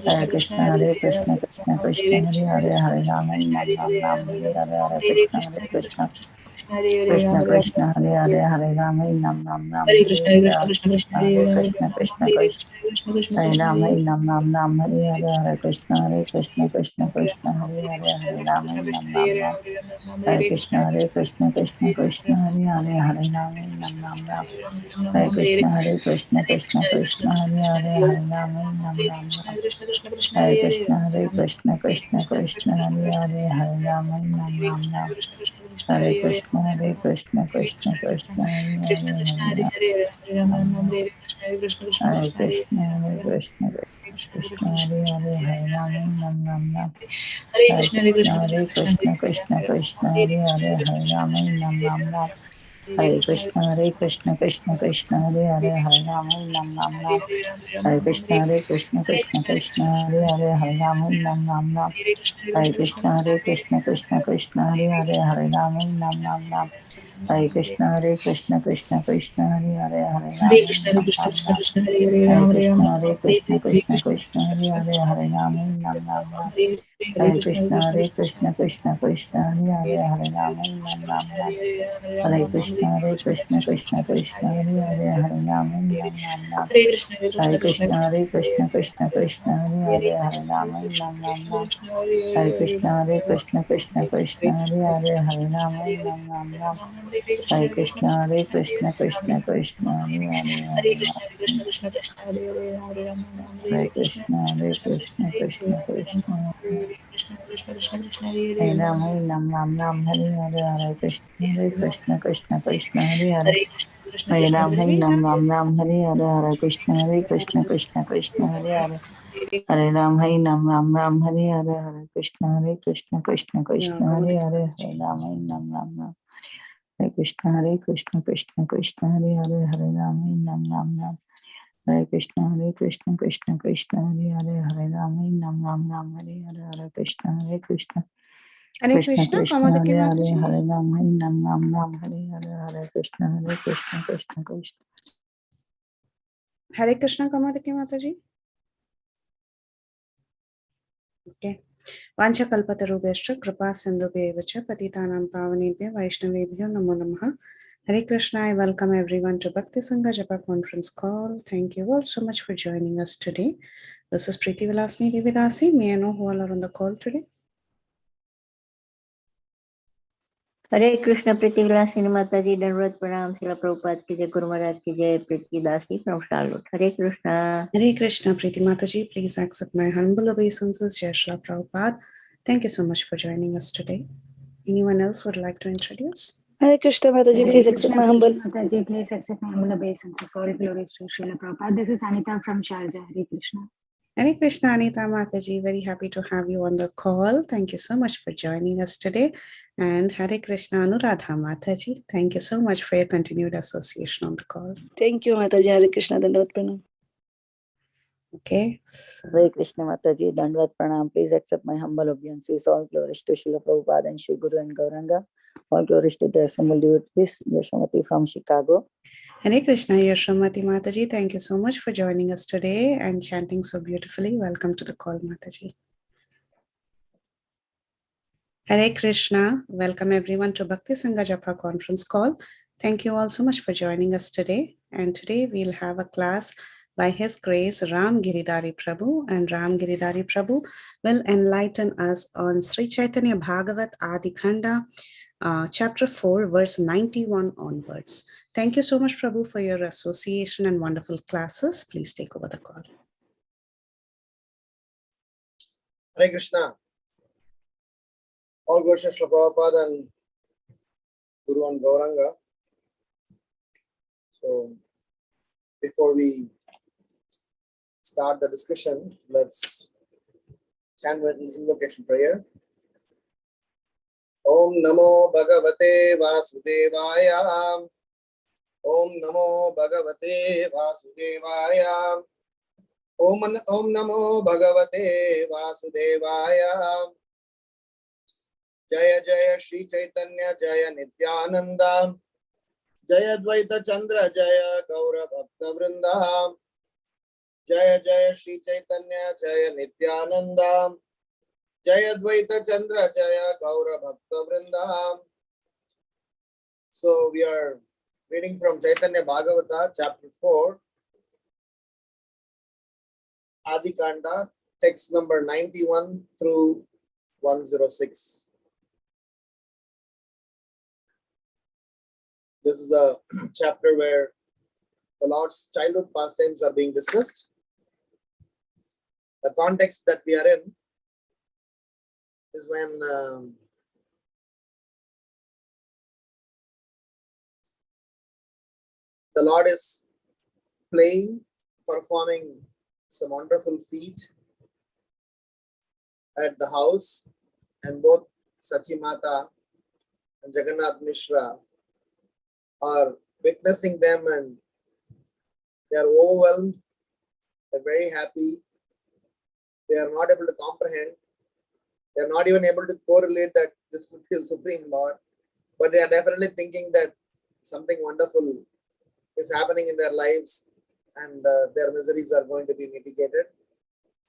Hare Krishna Krishna Krishna Hare Hare Hare Rama Nam Nam Nam Hare Hare Hare Krishna Krishna Krishna Krishna Hare Hare Hare Rama Nam Nam Nam Hare Hare Krishna Hare Krishna Krishna Krishna Hare Hare Rama Krishna Krishna Hare Krishna Krishna Krishna Hare Krishna Rama Hare Nam Nam Nam Hare Hare Hare Krishna Krishna Krishna Krishna Hare Hare Hare Rama Nam Nam Nam Hare Krishna Krishna Krishna Krishna Hare Hare Hare Rama Nam Nam Nam Hare Krishna Krishna Krishna Krishna Hare Hare Hare Rama Nam Nam Nam Hare Krishna Krishna Krishna Krishna Hare Hare Hare Rama Nam Nam Nam Hare Krishna Krishna Krishna Krishna Hare Hare Krishna Krishna Hare Hare Rama Hare Ram Nam Ram Nam Hare Krishna Krishna Krishna Hare Krishna Hare Krishna Krishna Krishna Hare Hare Hare Rama Nam Nam Nam Hare Krishna Krishna Krishna Krishna Hare Hare Hare Rama Nam Nam Nam Hare Krishna Krishna Krishna Krishna Hare Hare Hare Rama Nam Nam Nam Hare Krishna Krishna Krishna Krishna Hare Hare Hare Rama Nam Nam Nam Hare Krishna Krishna Krishna Krishna Hare Hare Hare Rama Nam Nam Nam Hare Krishna Krishna Krishna Krishna Hare Hare Hare Hare Rama Krishna Hare Nam Krishna Nam Krishna Nam Krishna Hare Hare Ram Ram Krishna Hare Krishna Krishna Krishna Krishna Krishna Hare Krishna Hare Krishna Rama Nam Nam Nam Hare Hare Krishna Krishna Krishna Krishna Krishna Krishna Krishna Hare Hare Hare Rama Nam Nam Nam Hare Krishna Krishna Krishna Krishna Hare Hare Hare Rama Nam Nam Nam Hare Krishna Hare Krishna Krishna Krishna Krishna Krishna Krishna Krishna Hare Hare Hare Rama Nam Nam Nam Hare Krishna Krishna Krishna Krishna Hare Hare Hare Rama Nam Nam Nam Hare Krishna Krishna Krishna Krishna Hare Hare Hare Hare Krishna Rama Krishna Krishna Krishna Hare Hare Ram Hare Hare Krishna Krishna Krishna Krishna Krishna Krishna Krishna Hare Krishna Krishna Krishna Krishna Hare Hare Rama Nam Nam Nam Hare Hare Hare Krishna Krishna Krishna Hare Hare Hare Krishna Hare Krishna Ram Krishna Nam Nam Nam Hare Hare Hare Krishna Krishna Krishna Hare Hare Hare Ram Nam Nam Nam Hare Hare Hare Krishna Krishna Krishna Hare Hare Hare Ram Nam Nam Nam Hare Krishna Krishna Hare Hare Hare Ram Nam Nam Nam Hare Krishna Krishna Krishna Hare Hare Hare Ram Nam Nam Nam Hare Hare Hare Krishna Krishna Hare Krishna Krishna, Krishna Kamadaki Hare Hare Mataji. Hare Ram Nam Nam Nam Hare Hare Hare Krishna Krishna Krishna Hare Krishna, Kamadaki Mataji. Okay. Vancha kalpatarubhyascha kripa sindhubhyevacha patitanam pavanebhyo vaishnavebhyo namo namaha. Hare Krishna, I welcome everyone to Bhakti Sangha Japa conference call. Thank you all so much for joining us today. This is Preeti Vilasni Devidasi. May I know who all are on the call today? हरे कृष्ण प्रीति विलासिनी माता जी दंडवत प्रणाम शिला प्रभुपाद की जय गुरु महाराज की जय प्रीति दासी from Charlotte. Hare Krishna. Hare Krishna, Preeti Mataji. Please accept my humble obeisances. Jai Shri Prabhupada. Thank you so much for joining us today. Anyone else would like to introduce? Hare Krishna Mataji, please accept my humble. Mataji, please accept my humble obeisances. All glories to Srila Prabhupada. This is Anita from Sharjah. Hare Krishna. Hare Krishna, Anita Mataji. Very happy to have you on the call. Thank you so much for joining us today. And Hare Krishna, Anuradha Mataji. Thank you so much for your continued association on the call. Thank you, Mataji. Hare Krishna, Dandavad Pranam. Okay. Hare Krishna Mataji, Dandvat Pranam. Please accept my humble obeisances. All glories to Srila Prabhupada and Shri Guru and Gauranga. All glories to the assembled devotees. Yashamati from Chicago. Hare Krishna, Yashramati Mataji. Thank you so much for joining us today and chanting so beautifully. Welcome to the call, Mataji. Hare Krishna. Welcome everyone to Bhakti Sangha Japa conference call. Thank you all so much for joining us today. And today we'll have a class by His Grace Ramgiridhari Prabhu. And Ramgiridhari Prabhu will enlighten us on Sri Caitanya Bhagavata Adi Khanda, chapter 4, verse 91 onwards. Thank you so much, Prabhu, for your association and wonderful classes. Please take over the call. Hare Krishna. All glories to Prabhupada and Guru and Gauranga. So, before we start the discussion, let's chant with an invocation prayer. Om Namo Bhagavate Vasudevaya. Om Namo Bhagavate Vasudevaya. Om Namo Bhagavate Vasudevaya. Jaya Jaya Shri Chaitanya Jaya Nityananda. Jaya Dvaita Chandra Jaya Gaura Bhakta Vrinda. Jaya Jaya Shri Caitanya Jaya Nityananda Jaya Dvaita Chandra Jaya Gaura Bhakta Vrinda. So we are reading from Chaitanya Bhagavata, chapter 4, Adi Khanda, text number 91 through 106. This is the chapter where the Lord's childhood pastimes are being discussed. The context that we are in is when the Lord is playing, performing some wonderful feat at the house, and both Sachi Mata and Jagannath Mishra are witnessing them, and they are overwhelmed. They're very happy. They are not able to comprehend. They are not even able to correlate that this could be the Supreme Lord, but they are definitely thinking that something wonderful is happening in their lives, and their miseries are going to be mitigated,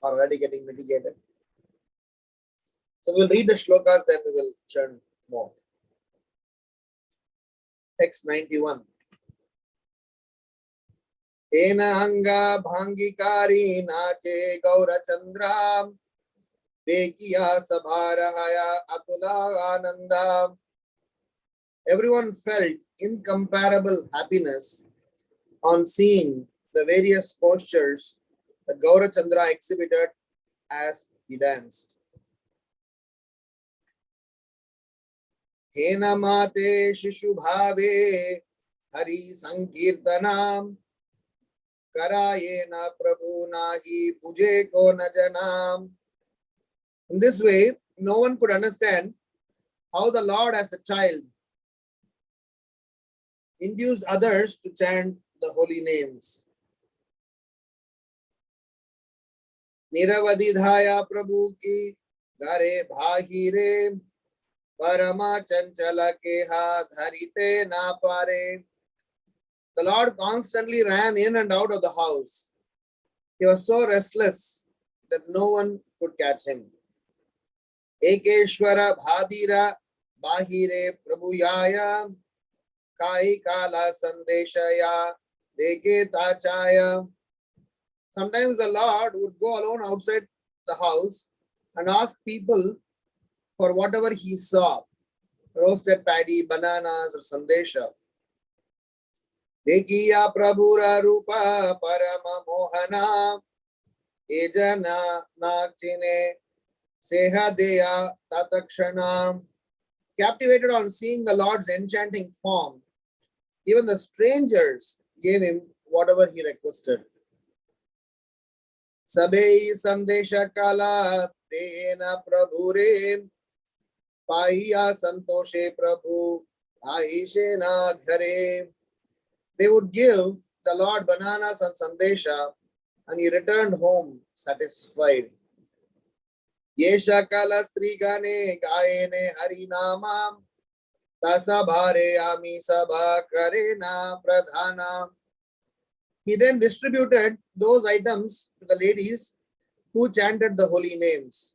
or already getting mitigated. So we'll read the shlokas, then we will churn more. Text 91. Ena anga bhangikari nache gaura chandra dekiya sabharahaya atula ananda. Everyone felt incomparable happiness on seeing the various postures that Gaura Chandra exhibited as he danced. Hena mate shishu bhave hari sankirtanam karayena prabhu nahi puje ko najanam. In this way, no one could understand how the Lord as a child induced others to chant the holy names. Niravadidhaya prabhu ki gare bhagire parama chanchala keha dharite na pare. The Lord constantly ran in and out of the house. He was so restless that no one could catch him. Ekeshwara bhadira bahire prabhuyaya kai kala sandeshaya deke tachaya. Sometimes the Lord would go alone outside the house and ask people for whatever he saw, roasted paddy, bananas, or sandesha. Dekiya prabhura rupa parama mohana ejana nakchine sehadeya tatakshana. Captivated on seeing the Lord's enchanting form, even the strangers gave him whatever he requested. Sabei sandesha kala dena prabhure paiya santoshe prabhu aishe na ghare. They would give the Lord bananas and sandesha, and he returned home satisfied. Yesha kala strigane gaene harinama Dasa bhare ami sabha karena pradhana. He then distributed those items to the ladies who chanted the holy names.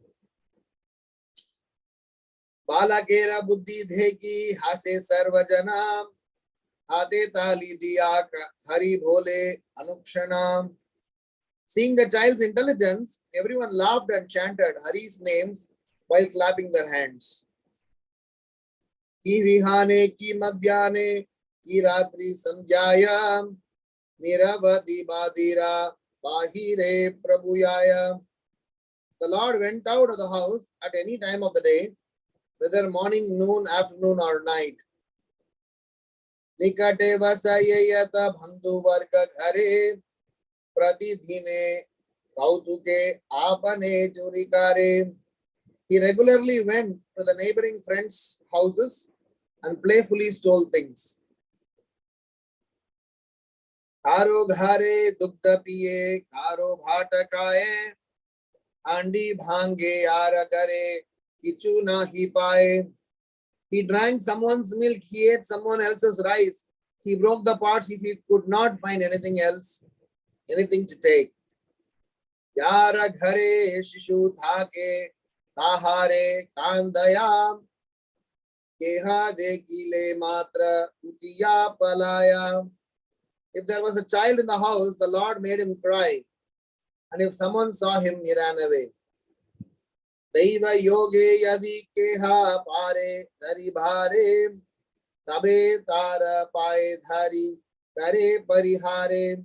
Balakera buddhi dheki hase sarvajanam hate tali diya hari bhole anukshanam. Seeing the child's intelligence, everyone laughed and chanted Hari's names while clapping their hands. Ki vihane ki madhyane ki ratri sandhyayam niravadi badira bahire prabhuyaya. The Lord went out of the house at any time of the day, whether morning, noon, afternoon, or night. Nikate vasayayata bhandhu varga ghare pratidhine kautuke apane churikare. He regularly went to the neighboring friends' houses and playfully stole things. Karo ghare dugdha piye karo bhatakaye andi bhange aragare kichu nahi paye. He drank someone's milk, he ate someone else's rice. He broke the pots if he could not find anything else, anything to take. Yara ghare shishu thake tahare kandayam keha dekile matra utiya palaya. If there was a child in the house, the Lord made him cry. And if someone saw him, he ran away. Daiva yoge yadi keha pare dari bhare tabe tara pae dhari kare parihare.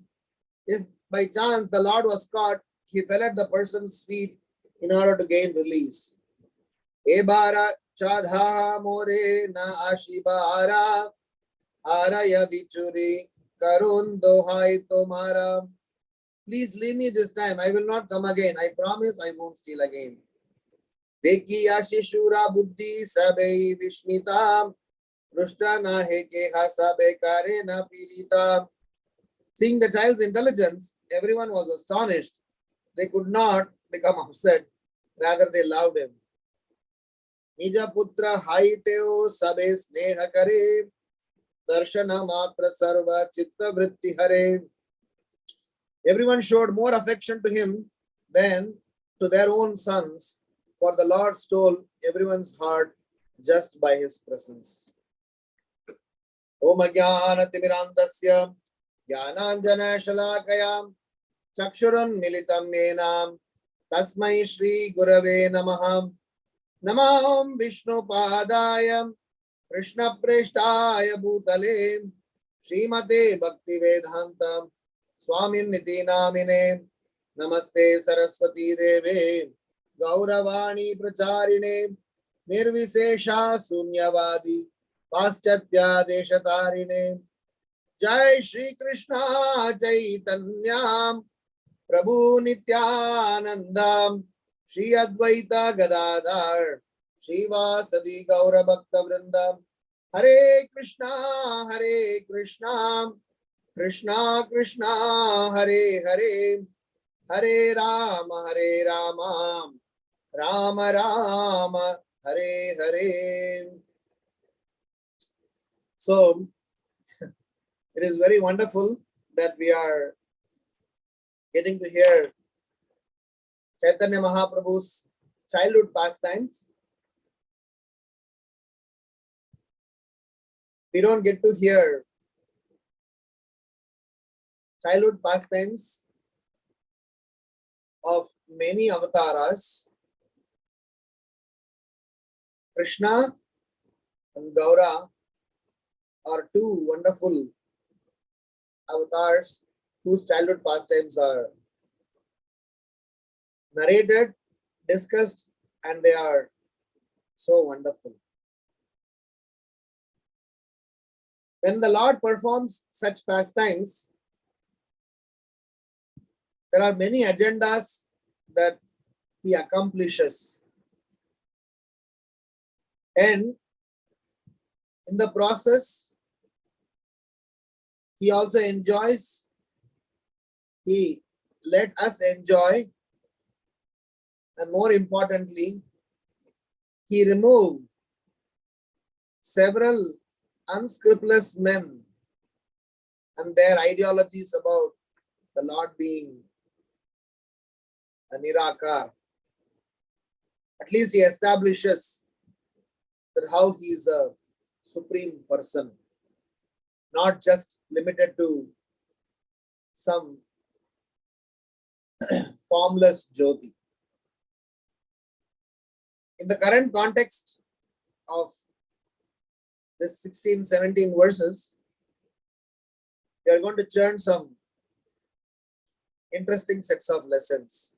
If by chance the Lord was caught, he fell at the person's feet in order to gain release. Ebara chadha more na ashibara ara yadi churi karun dohai tomara. Please leave me this time. I will not come again. I promise I won't steal again. Dekhiya shishura buddhi sabe vishmita rushta na he keha sabe kare na pirita. Seeing the child's intelligence, everyone was astonished. They could not become upset. Rather, they loved him. Nija putra haiteo sabe sneha kare darshana matra sarva chitta vritti hare. Everyone showed more affection to him than to their own sons, for the Lord stole everyone's heart just by his presence. Om Ajnana Timirandasya Jnananjana Shalakaya Chakshurun Militam Menam Tasmai Shri Gurave Namaha Namaham Vishnu Padayam Krishna Preshtaya Bhutale Srimate Bhakti Vedanta Swamin Niti Namine Namaste Saraswati Deve Gauravani Pracharine Nirvisesha Sunyavadi Paschatya Deshatarine Jai Shri Krishna Chaitanya Prabhu Nityananda Shri Advaita Gadadhar Srivasadi Gaura Bhakta Vrinda Hare Krishna Krishna Krishna Hare Hare Hare Rama Rama Rama Hare Hare. So it is very wonderful that we are getting to hear Chaitanya Mahaprabhu's childhood pastimes. We don't get to hear childhood pastimes of many avatars. Krishna and Gaura are two wonderful avatars whose childhood pastimes are narrated, discussed, and they are so wonderful. When the Lord performs such pastimes, there are many agendas that he accomplishes. And in the process, he also enjoys, he let us enjoy, and more importantly, he removed several unscrupulous men and their ideologies about the Lord being a Nirakar. At least he establishes that how he is a supreme person, not just limited to some formless Jyoti. In the current context of this 16-17 verses, we are going to churn some interesting sets of lessons.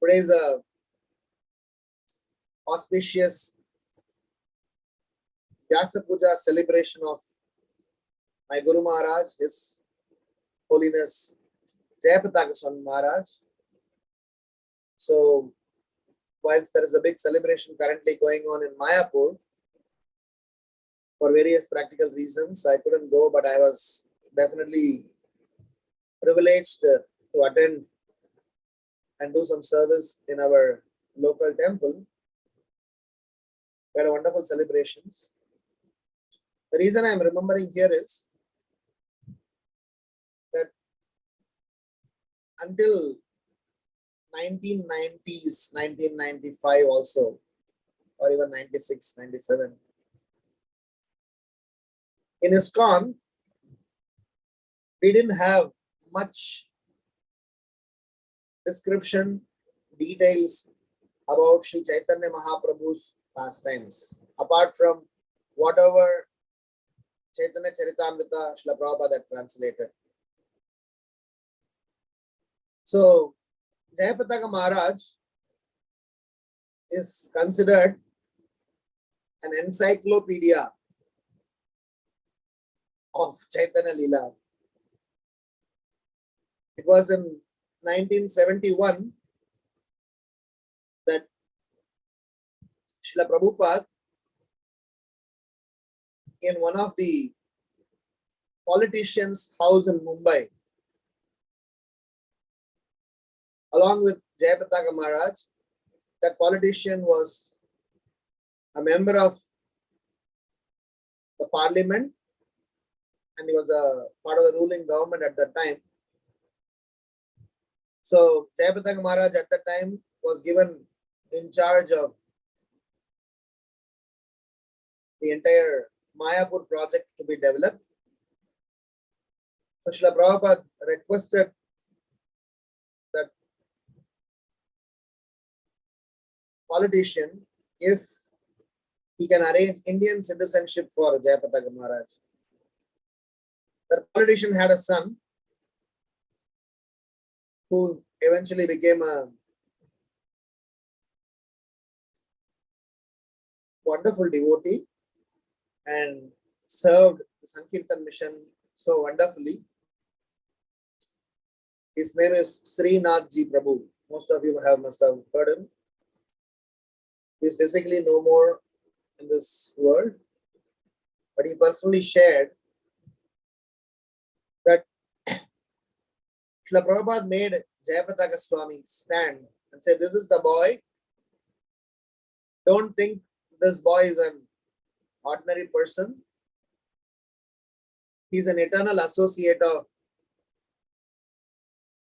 Today is a auspicious Vyasa Puja celebration of my Guru Maharaj, His Holiness Jayapataka Swami Maharaj. So, whilst there is a big celebration currently going on in Mayapur, for various practical reasons, I couldn't go, but I was definitely privileged to attend and do some service in our local temple. We had wonderful celebrations. The reason I'm remembering here is that until 1990s, 1995 also, or even 96, 97. In ISKCON, we didn't have much description, details about Sri Chaitanya Mahaprabhu's pastimes, apart from whatever Chaitanya Charitamrita Srila Prabhupada had translated. So, Jayapataka Maharaj is considered an encyclopedia of Chaitanya Leela. It was in 1971 that Srila Prabhupada, in one of the politicians' house in Mumbai, along with Jayapataka Maharaj, that politician was a member of the parliament and he was a part of the ruling government at that time. So Jayapataka Maharaj at that time was given in charge of the entire Mayapur project to be developed. So Srila Prabhupada requested that politician if he can arrange Indian citizenship for Jayapataka Maharaj. The politician had a son who eventually became a wonderful devotee and served the Sankirtan mission so wonderfully. His name is Srinathji Prabhu. Most of you must have heard him. He is physically no more in this world, but he personally shared that Srila Prabhupada made Jayapataka Swami stand and say, "This is the boy. Don't think this boy is an ordinary person. He's an eternal associate of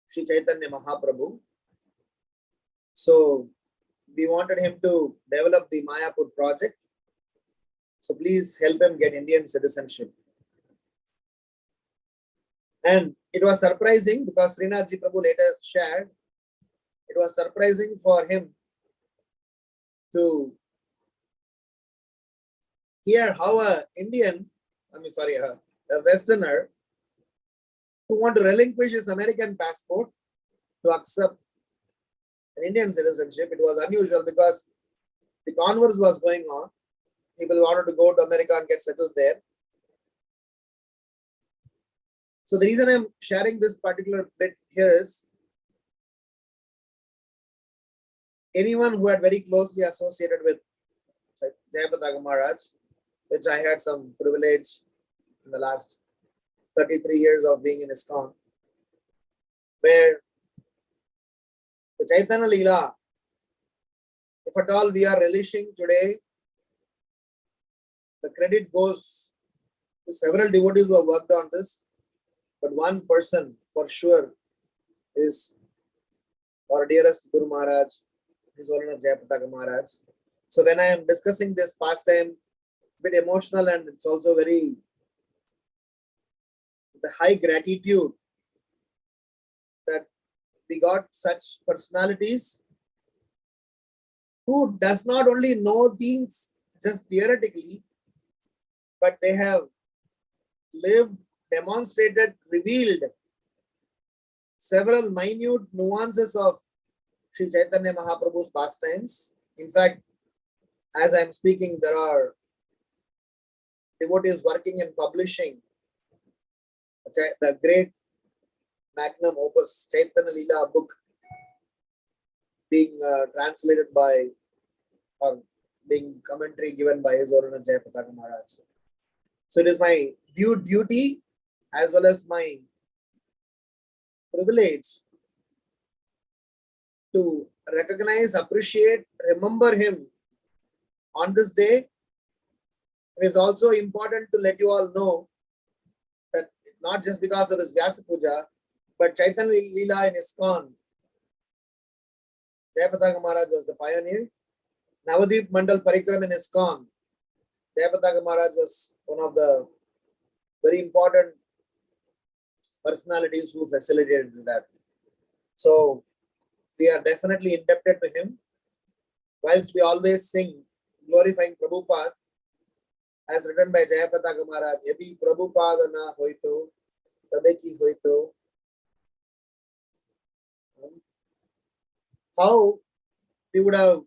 Sri Chaitanya Mahaprabhu. So we wanted him to develop the Mayapur project. So please help him get Indian citizenship." And it was surprising because Srinathji Prabhu later shared, it was surprising for him to hear how a Westerner who want to relinquish his American passport to accept an Indian citizenship. It was unusual because the converse was going on. People wanted to go to America and get settled there. So the reason I'm sharing this particular bit here is anyone who had very closely associated with Jayapataka Maharaj, which I had some privilege in the last 33 years of being in ISKCON, where the Chaitanya Leela, if at all we are relishing today, the credit goes to several devotees who have worked on this. But one person for sure is our dearest Guru Maharaj, His Holiness Jayapataka Maharaj. So when I am discussing this pastime, a bit emotional and it's also very the high gratitude that we got such personalities who does not only know things just theoretically, but they have lived, demonstrated, revealed several minute nuances of Sri Chaitanya Mahaprabhu's pastimes. In fact, as I am speaking, there are devotees working in publishing the great magnum opus Chaitanya Leela book being translated by or being commentary given by His Holiness Jayapataka Maharaj. So it is my duty as well as my privilege to recognize, appreciate, remember him on this day. It is also important to let you all know that not just because of his Vyasa Puja, But Chaitanya Leela in ISKCON, Jayapataka Maharaj was the pioneer. Navadip Mandal Parikram in ISKCON, Jayapataka Maharaj was one of the very important personalities who facilitated that. So we are definitely indebted to him. Whilst we always sing glorifying Prabhupada, as written by Jayapataka Maharaj, Yadi Prabhupada na hoito, tadeki hoito. How we would have,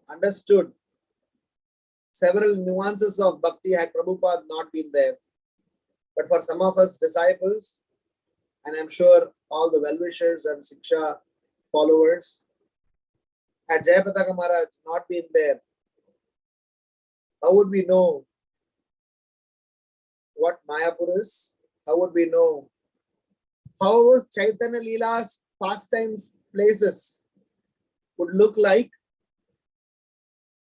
understood several nuances of bhakti had Prabhupada not been there. But for some of us disciples, and I'm sure all the well-wishers and Siksha followers, had Jayapataka Maharaj not been there, how would we know what Mayapur is? How would we know how Chaitanya Leela's pastimes places would look like?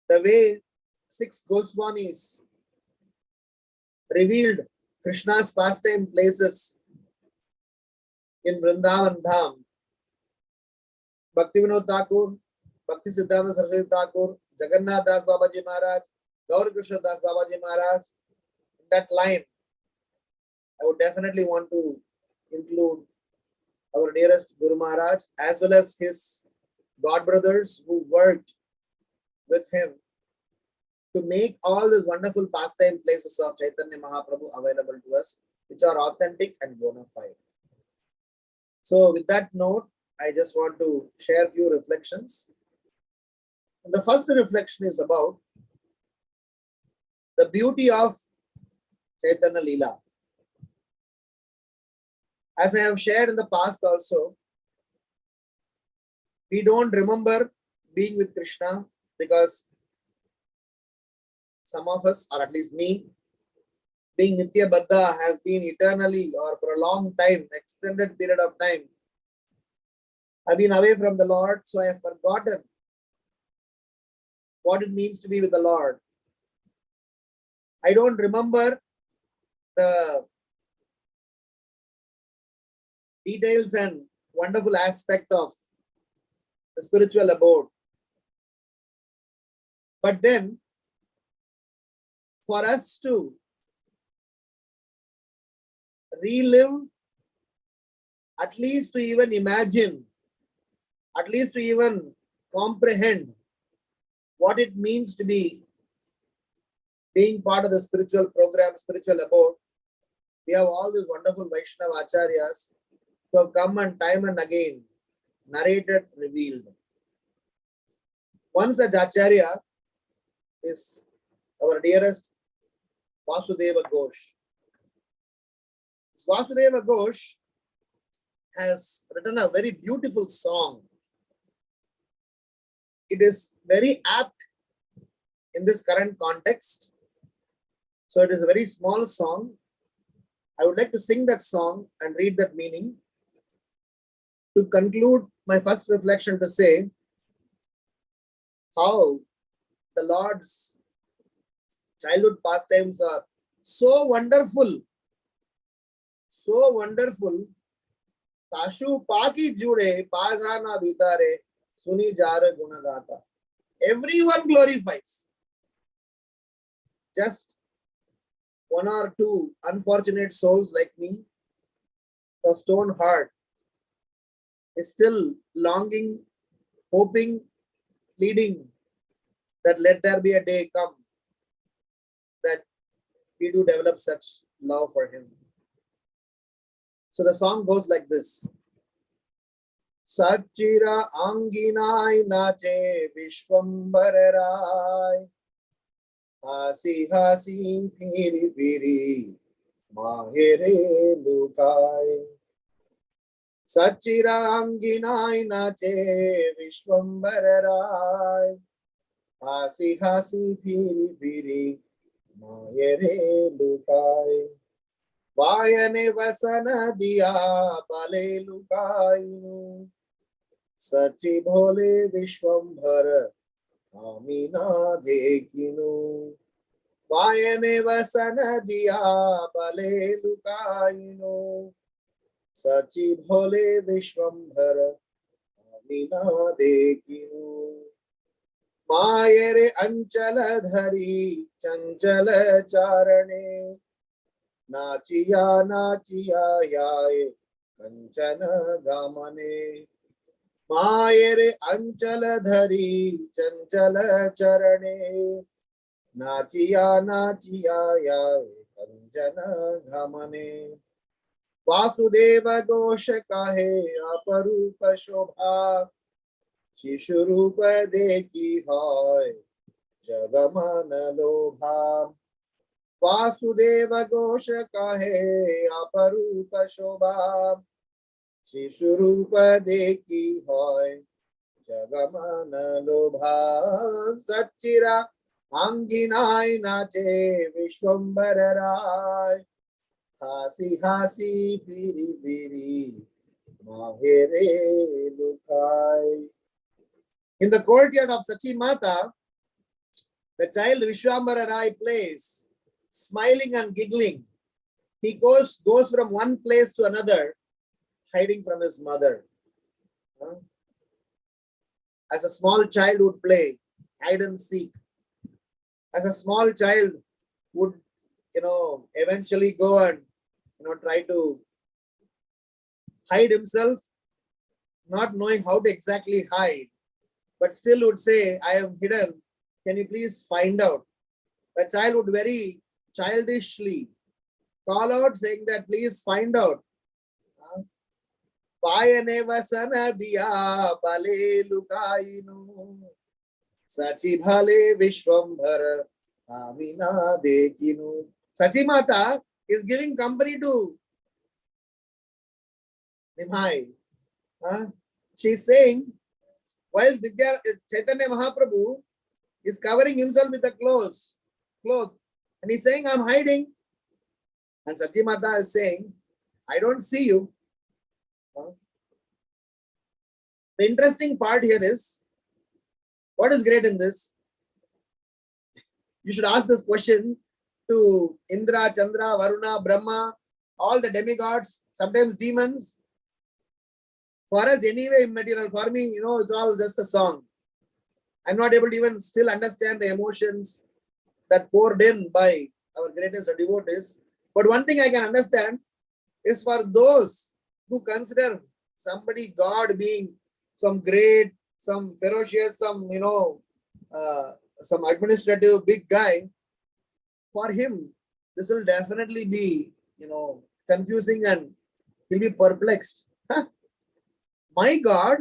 The way 6 Goswamis revealed Krishna's pastime places in Vrindavan Dham. Bhaktivinoda Thakur, Bhakti Siddhanta Saraswati Thakur, Jagannath Das Babaji Maharaj, Gaur Krishna Das Babaji Maharaj. In that line, I would definitely want to include our dearest Guru Maharaj as well as his god brothers who worked with him to make all these wonderful pastime places of Chaitanya Mahaprabhu available to us, which are authentic and bona fide. So with that note, I just want to share a few reflections. And the first reflection is about the beauty of Chaitanya Leela. As I have shared in the past also, we don't remember being with Krishna because some of us, or at least me, being Nitya Baddha has been eternally or for a long time, extended period of time, I've been away from the Lord, so I have forgotten what it means to be with the Lord. I don't remember the details and wonderful aspect of the spiritual abode. But then, for us to relive, at least to even imagine, at least to even comprehend what it means to be being part of the spiritual program, spiritual abode, we have all these wonderful Vaishnava Acharyas who have come and time and again narrated, revealed. One such Acharya is our dearest Vasudeva Ghosh. Vasudeva Ghosh has written a very beautiful song. It is very apt in this current context. So it is a very small song. I would like to sing that song and read that meaning. To conclude my first reflection, to say how the Lord's childhood pastimes are so wonderful. So wonderful. Tashu paki jude pajana vitare suni jara gunagata. Everyone glorifies. Just one or two unfortunate souls like me, a stone heart, is still longing, hoping, pleading that let there be a day come that we do develop such love for him. So the song goes like this. Sachira anginai nache vishwambararai hasi hasi phiri phiri mahere lukai. Sachira anginai nache vishwambararai hasi hasi phiri phiri mahere lukai. Vayane vasana diya bale lukai. Sachi bhole vishwambhara amina dekinu. Vayane vasana diya bale lukai. Sachi bhole Vishwambhara Amina dekinu. Mayere Anchala Dhari Chanchala Charane Nachiya Nachiya Yaye Kanchana Gamane. Mayere Anchala Dhari Chanchala Charane Nachiya Nachiya Yaye Kanchana Gamane. Vasudeva Dosha Kahe Aparupa Shobha Shishurupa Deki Hoy Jagamana Lobha. Vasudeva Gosha Kahe Aparupa Shobha Shishurupa Deki Hoy Jagamana Lobha. Satchira Anginai Nache Vishwambara Hasi hasi piri piri mahere lukai. In the courtyard of Sachi Mata, the child Vishwambara Rai plays, smiling and giggling. He goes from one place to another, hiding from his mother. As a small child would play hide and seek. As a small child would, eventually go and try to hide himself, not knowing how to exactly hide, but still would say, I am hidden. Can you please find out? The child would very childishly call out saying that, please find out. Payaneva sanadiya bale lukainu Sachi bhale Vishwambhara Amina dekinu. Sachi Mata is giving company to Nimhai. She's saying, while Chaitanya Mahaprabhu is covering himself with a cloth, and he's saying, I'm hiding. And Sachi Mata is saying, I don't see you. The interesting part here is, what is great in this? You should ask this question to Indra, Chandra, Varuna, Brahma, all the demigods, sometimes demons. For us, anyway, immaterial. For me, it's all just a song. I'm not able to even still understand the emotions that poured in by our greatest devotees. But one thing I can understand is for those who consider somebody, God, being some great, some ferocious, some administrative big guy, for him, this will definitely be, confusing and he'll be perplexed. My God,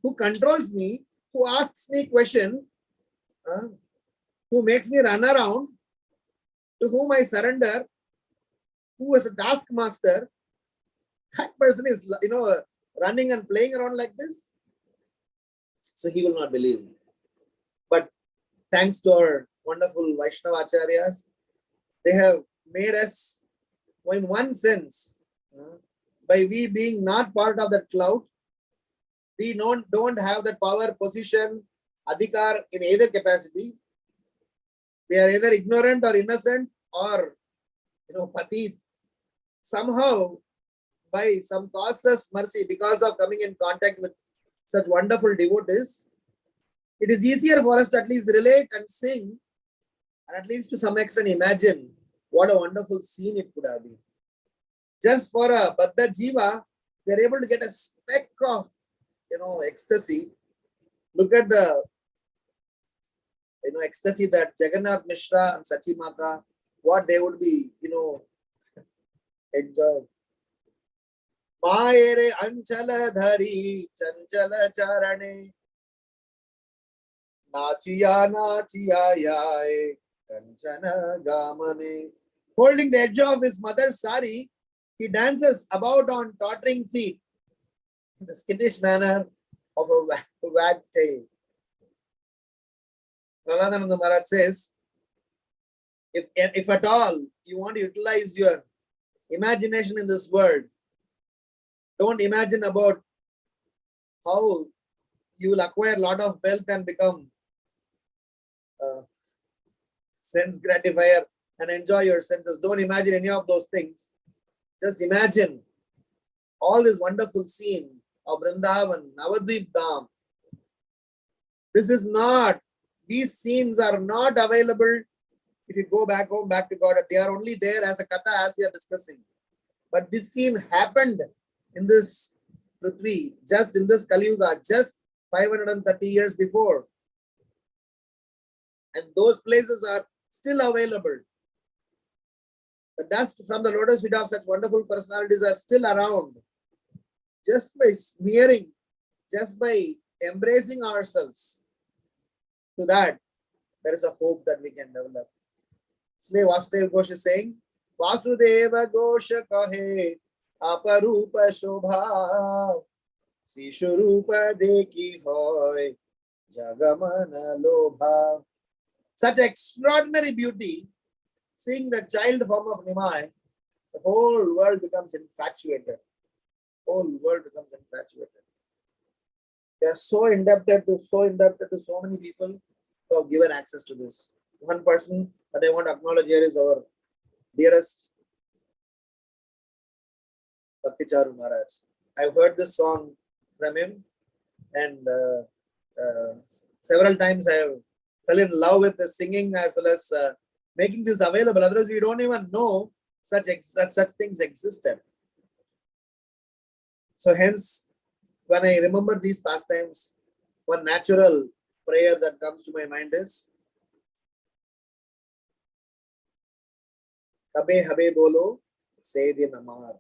who controls me, who asks me question, who makes me run around, to whom I surrender, who is a taskmaster, that person is, running and playing around like this. So he will not believe. But thanks to our wonderful Vaishnava Acharyas, they have made us, in one sense, by we being not part of that cloud, we don't have that power, position, adhikar in either capacity. We are either ignorant or innocent or, patit. Somehow, by some causeless mercy, because of coming in contact with such wonderful devotees, it is easier for us to at least relate and sing, and at least to some extent imagine what a wonderful scene it could have been. Just for a Baddha Jiva, we are able to get a speck of, ecstasy. Look at the, ecstasy that Jagannath Mishra and Sachi Mata, what they would be, enjoying. Mayere Anchala Dhari Chanchala Charane Nachiya Nachiya Yaye Kanchana Gamane. Holding the edge of his mother's sari, he dances about on tottering feet in the skittish manner of a wagged tail. Praladananda Maharaj says, if at all you want to utilize your imagination in this world, don't imagine about how you will acquire a lot of wealth and become a sense gratifier and enjoy your senses. Don't imagine any of those things. Just imagine all this wonderful scene of Vrindavan, Navadvip Dham. This is not, these scenes are not available if you go back home, back to God. They are only there as a katha, as we are discussing. But this scene happened in this Prithvi, just in this Kali Yuga, just 530 years before. And those places are still available. The dust from the lotus feet of such wonderful personalities are still around. Just by smearing, just by embracing ourselves to that, there is a hope that we can develop. Isliye Vasudeva Ghosh is saying, Vasudeva Ghosh kahe aparupa shobha sishurupa deki hoy jagamana lobha. Such extraordinary beauty, seeing the child form of Nimai, the whole world becomes infatuated. Whole world becomes infatuated. They are so indebted to so many people who have given access to this. One person that I want to acknowledge here is our dearest Bhakti Charu Maharaj. I've heard this song from him, and several times I have fell in love with the singing as well as making this available. Otherwise, we don't even know such things existed. So hence, when I remember these pastimes, one natural prayer that comes to my mind is, Kabe habe bolo, say the namar.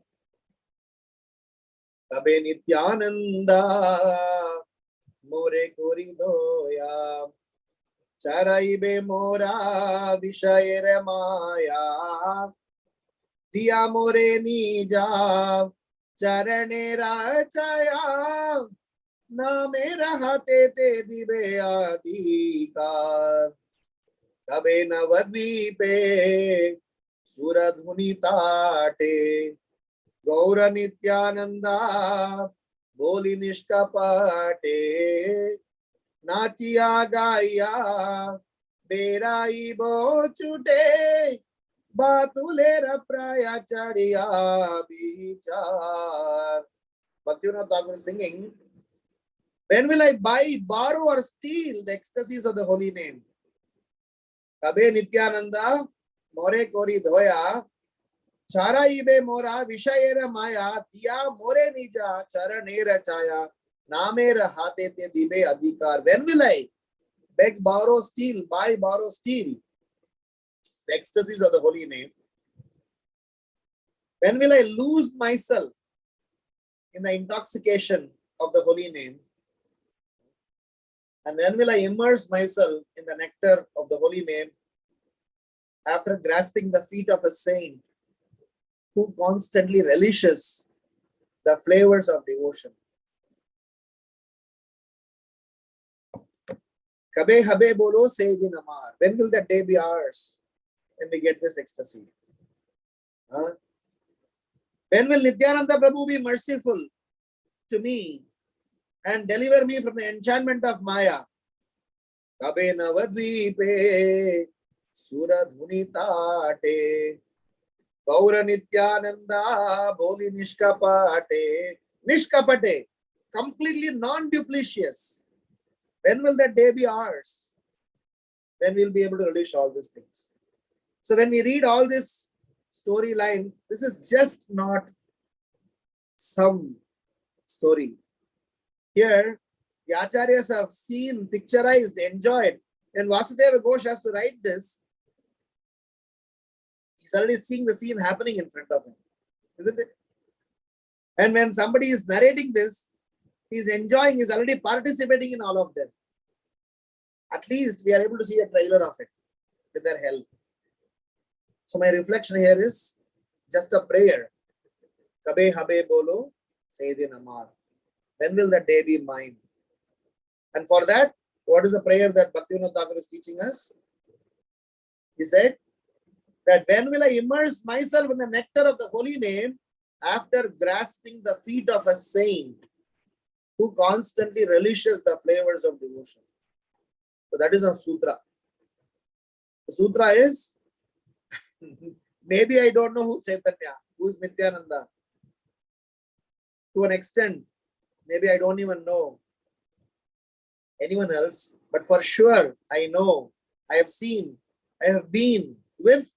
Kabe nityananda, more kori doya. Charaibe mora vishayere maya. Diya more nija, charane rachaya. Na mera hate te dibe adhikar. Kabe navadvipe suradhuni tate. Gaura nityananda boli nishkapate. Nachiya gaya berai bo chute. Batulera praya chadiya bichar. Bhaktivinoda Thakur singing, when will I buy, borrow or steal the ecstasies of the holy name? Kabe nityananda more kori dhoya. Chara ibe mora vishayera maya. Diya more nija charanera chaya. Namera hate te dibe adhikar. When will I beg, borrow, steal, buy, borrow, steal the ecstasies of the holy name? When will I lose myself in the intoxication of the holy name? And when will I immerse myself in the nectar of the holy name after grasping the feet of a saint who constantly relishes the flavors of devotion? Kabe habe bolo say the namar. When will that day be ours? When we get this ecstasy? When will Nityananda Prabhu be merciful to me and deliver me from the enchantment of Maya? Kabe navadvipe suradhuni tate. Gaura Nityananda boli nishkapate. Nishkapate, completely non-duplicious. When will that day be ours? When we'll be able to release all these things. So when we read all this storyline, this is just not some story. Here, the acharyas have seen, picturized, enjoyed. When Vasudeva Ghosh has to write this, he's already seeing the scene happening in front of him, isn't it? And when somebody is narrating this, he's enjoying, he's already participating in all of them. At least we are able to see a trailer of it with their help. So my reflection here is just a prayer. Kabe habe bolo, say the namar. When will that day be mine? And for that, what is the prayer that Bhaktivinoda Thakur is teaching us? He said that when will I immerse myself in the nectar of the holy name after grasping the feet of a saint who constantly relishes the flavors of devotion? So that is a sutra. The sutra is, maybe I don't know who's Caitanya, who's Nityananda. to an extent, maybe I don't even know anyone else, but for sure, I know, I have seen, I have been with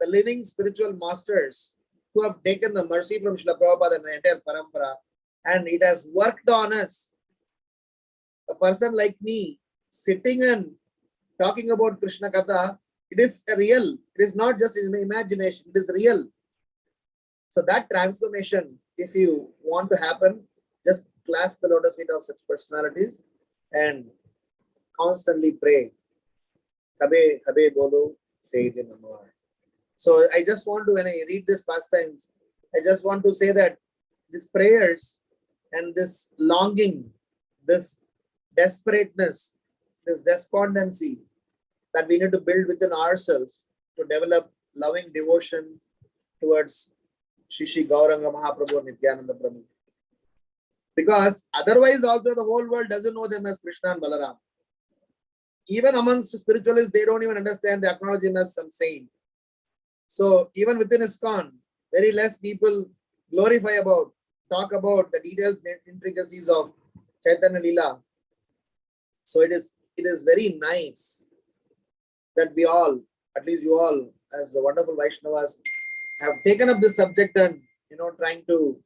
the living spiritual masters who have taken the mercy from Srila Prabhupada and the entire parampara, and it has worked on us. A person like me sitting and talking about Krishna Katha, it is real. It is not just in my imagination, it is real. So that transformation, if you want to happen, just clasp the lotus feet of such personalities and constantly pray. Habe, habe bolo, say the namar. So I just want to, when I read this pastimes, I just want to say that these prayers and this longing, this desperateness, this despondency that we need to build within ourselves to develop loving devotion towards Shri Gauranga Mahaprabhu and Nityananda Prabhu. Because otherwise also the whole world doesn't know them as Krishna and Balaram. Even amongst spiritualists, they don't even understand, they acknowledge him as some saint. So even within ISKCON, very less people glorify about, talk about the details and intricacies of Chaitanya Leela. So it is very nice that we all, at least you all, as the wonderful Vaishnavas, have taken up this subject and trying to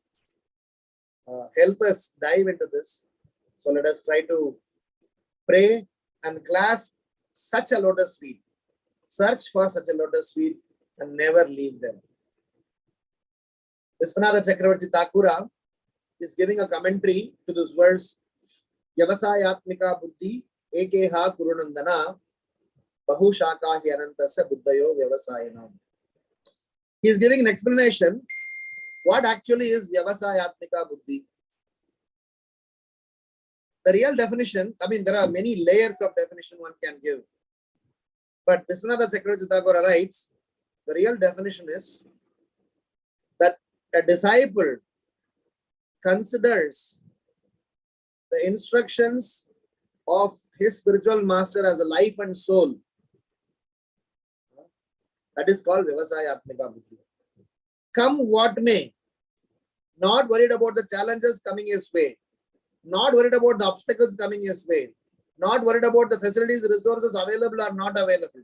help us dive into this. So let us try to pray and clasp such a lotus feet, search for such a lotus feet, and never leave them. Viswanatha Chakravarti Thakura is giving a commentary to this verse, Yavasayatmika buddhi ekeha kurunandana bahu shakahi anantasa buddhayo vyavasayanam. He is giving an explanation what actually is Vyavasayatmika buddhi. The real definition, I mean, there are many layers of definition one can give. But Viswanatha Chakravarti Thakura writes, the real definition is that a disciple considers the instructions of his spiritual master as a life and soul. That is called Vyavasayatmika buddhi. Come what may, not worried about the challenges coming his way, not worried about the obstacles coming his way, not worried about the facilities, resources available or not available.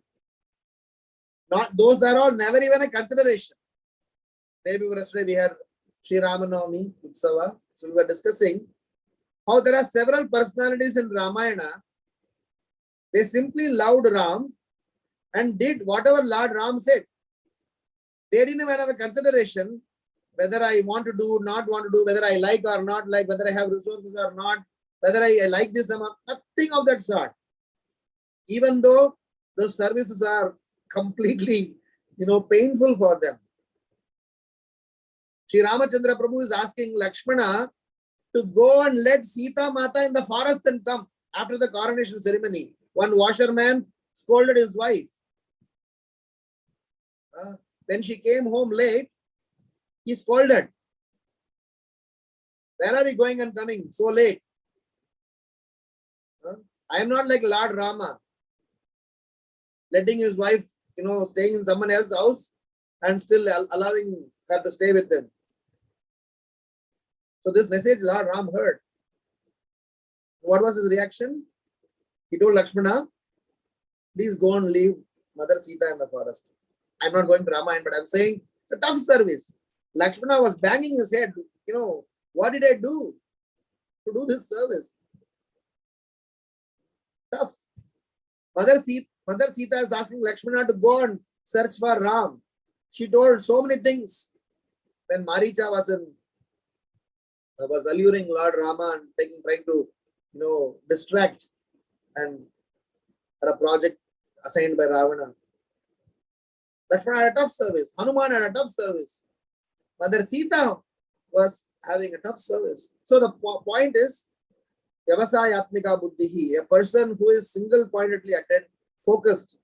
Not those that are all never even a consideration. Maybe yesterday we had Sri Ramanavami Utsava. So we were discussing how there are several personalities in Ramayana. They simply loved Ram and did whatever Lord Ram said. They didn't even have a consideration whether I want to do, not want to do, whether I like or not like, whether I have resources or not, whether I like this amount, nothing of that sort. Even though those services are completely, painful for them. Sri Ramachandra Prabhu is asking Lakshmana to go and let Sita Mata in the forest and come after the coronation ceremony. One washerman scolded his wife. When she came home late, he scolded. Where are you going and coming so late? I am not like Lord Rama, letting his wife, staying in someone else's house and still allowing her to stay with them. So this message Lord Ram heard. What was his reaction? He told Lakshmana, please go and leave Mother Sita in the forest. I'm not going to Ramayana, but I'm saying it's a tough service. Lakshmana was banging his head. What did I do to do this service? Tough. Mother Sita is asking Lakshmana to go and search for Ram. She told so many things. When Maricha was alluring Lord Rama and trying to, distract and had a project assigned by Ravana. Lakshmana had a tough service. Hanuman had a tough service. Mother Sita was having a tough service. So the point is, Vyavasayatmika buddhihi, a person who is single-pointedly focused,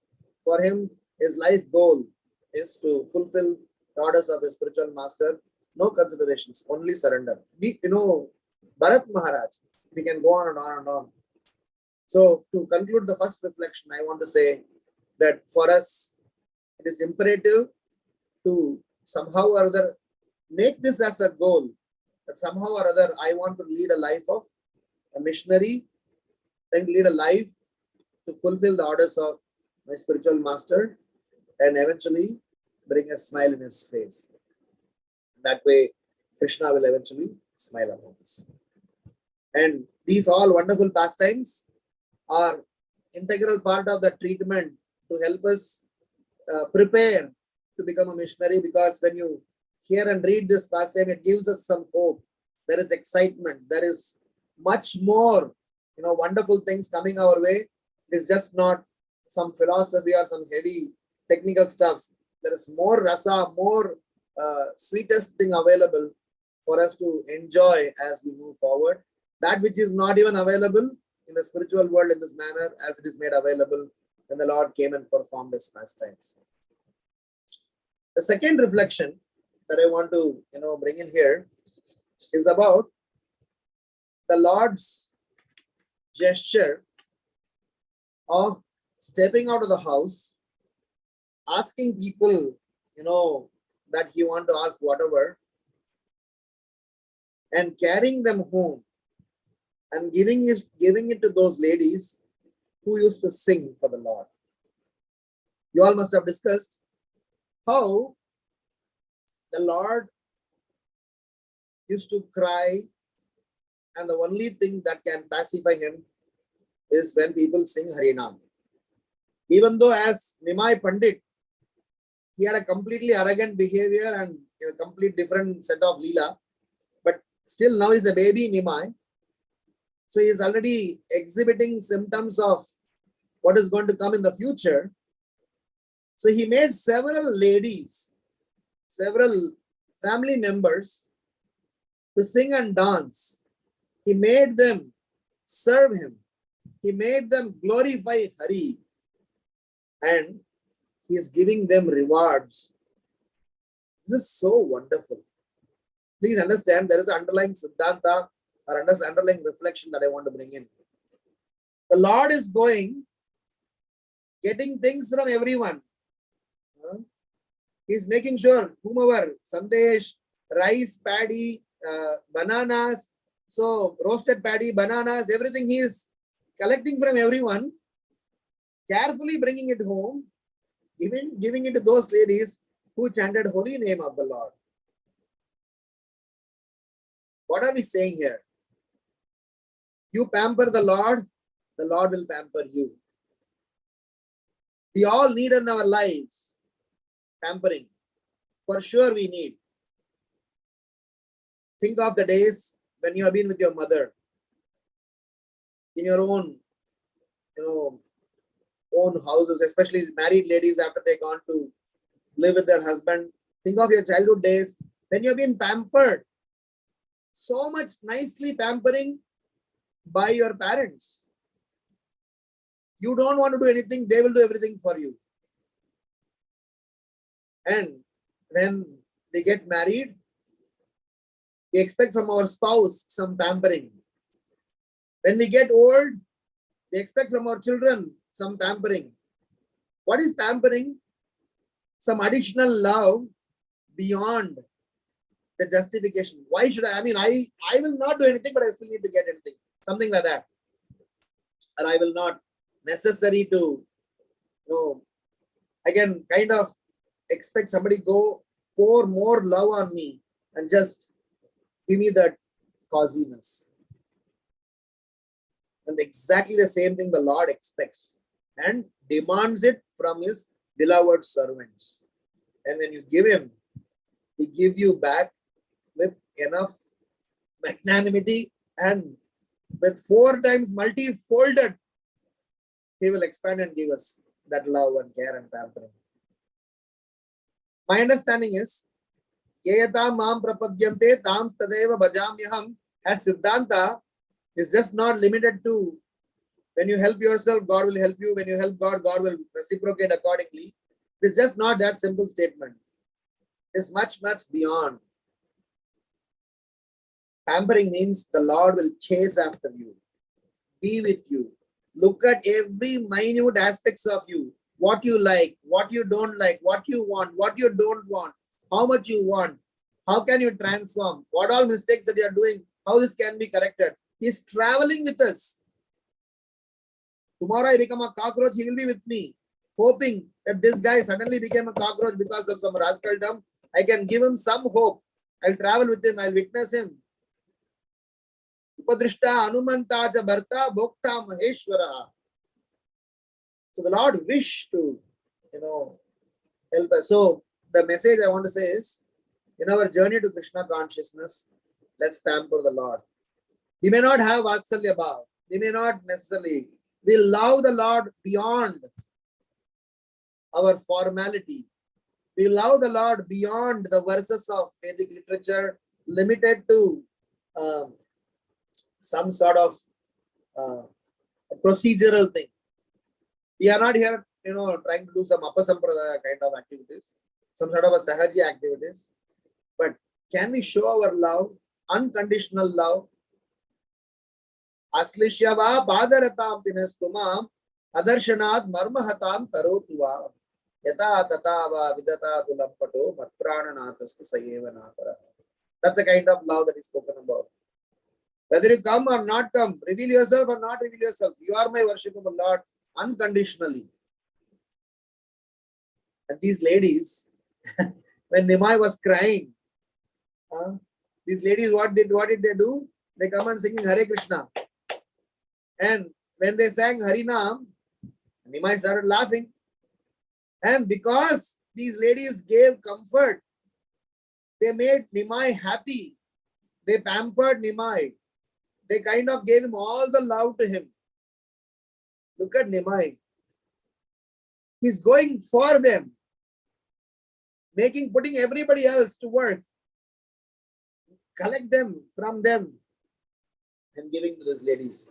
for him, his life goal is to fulfill the orders of his spiritual master. No considerations, only surrender. Bharat Maharaj, we can go on and on and on. So to conclude the first reflection, I want to say that for us, it is imperative to somehow or other make this as a goal that somehow or other I want to lead a life of a missionary, and lead a life to fulfill the orders of my spiritual master and eventually bring a smile in his face. That way, Krishna will eventually smile upon us. And these all wonderful pastimes are integral part of the treatment to help us prepare to become a missionary, because when you hear and read this pastime, it gives us some hope. There is excitement. There is much more, wonderful things coming our way. It is just not some philosophy or some heavy technical stuff. There is more rasa, more sweetest thing available for us to enjoy as we move forward. That which is not even available in the spiritual world in this manner, as it is made available when the Lord came and performed his pastimes. The second reflection that I want to bring in here is about the Lord's gesture of stepping out of the house, asking people, that he want to ask whatever, and carrying them home and giving it to those ladies who used to sing for the Lord. You all must have discussed how the Lord used to cry, and the only thing that can pacify him is when people sing Harinam. Even though as Nimai Pandit, he had a completely arrogant behavior and a complete different set of Leela, but still now he's a baby Nimai. So he is already exhibiting symptoms of what is going to come in the future. So he made several ladies, several family members to sing and dance. He made them serve him. He made them glorify Hari. And he is giving them rewards. This is so wonderful. Please understand, there is an underlying siddhanta or underlying reflection that I want to bring in. The Lord is getting things from everyone. He's making sure whomever, sandesh, rice, paddy, bananas, so roasted paddy, bananas, everything he is collecting from everyone, carefully bringing it home, giving it to those ladies who chanted holy name of the Lord. What are we saying here? You pamper the Lord will pamper you. We all need in our lives pampering. For sure we need. Think of the days when you have been with your mother in your own, own houses, especially married ladies after they gone to live with their husband. Think of your childhood days when you have been pampered. So much nicely pampering by your parents. You don't want to do anything, they will do everything for you. And when they get married, we expect from our spouse some pampering. When we get old, they expect from our children some pampering. What is pampering? Some additional love beyond the justification. Why should I mean, I will not do anything, but I still need to get anything. Something like that. And I will not necessary to, again, kind of expect somebody go pour more love on me and just give me that coziness. And exactly the same thing the Lord expects and demands it from his beloved servants. And when you give him, he gives you back with enough magnanimity, and with 4 times multi-folded, he will expand and give us that love and care and pampering. My understanding is, Yayata mam prapadyante tam tadeva bhajamyaham as Siddhanta is just not limited to when you help yourself, God will help you. When you help God, God will reciprocate accordingly. It's just not that simple statement. It's much, much beyond. Pampering means the Lord will chase after you, be with you, look at every minute aspects of you, what you like, what you don't like, what you want, what you don't want, how much you want. How can you transform? What all mistakes that you are doing? How this can be corrected? He is traveling with us. Tomorrow I become a cockroach, he will be with me. Hoping that this guy suddenly became a cockroach because of some rascaldom. I can give him some hope. I'll travel with him. I'll witness him. Upadrishta Anumanta cha Bharta Bhokta Maheshwara. So the Lord wished to, help us. So the message I want to say is, in our journey to Krishna consciousness, let's pamper the Lord. We may not have Vatsalya Bhav. We may not necessarily. We love the Lord beyond our formality. We love the Lord beyond the verses of Vedic literature, limited to some sort of procedural thing. We are not here, trying to do some apasampradaya kind of activities, some sort of a sahaji activities. But can we show our love, unconditional love? Aslishyava padaratam pinastumam adarshanath marmahatam karotuva yata tatava vidata tulampato matprananathastu sayevanatara. That's the kind of love that is spoken about. Whether you come or not come, reveal yourself or not reveal yourself, you are my worshipable Lord unconditionally. And these ladies, when Nimai was crying, these ladies, what did they do? They come and singing Hare Krishna. And when they sang Harinam, Nimai started laughing. And because these ladies gave comfort, they made Nimai happy. They pampered Nimai. They kind of gave him all the love to him. Look at Nimai. He's going for them, putting everybody else to work, collect them from them and giving to these ladies.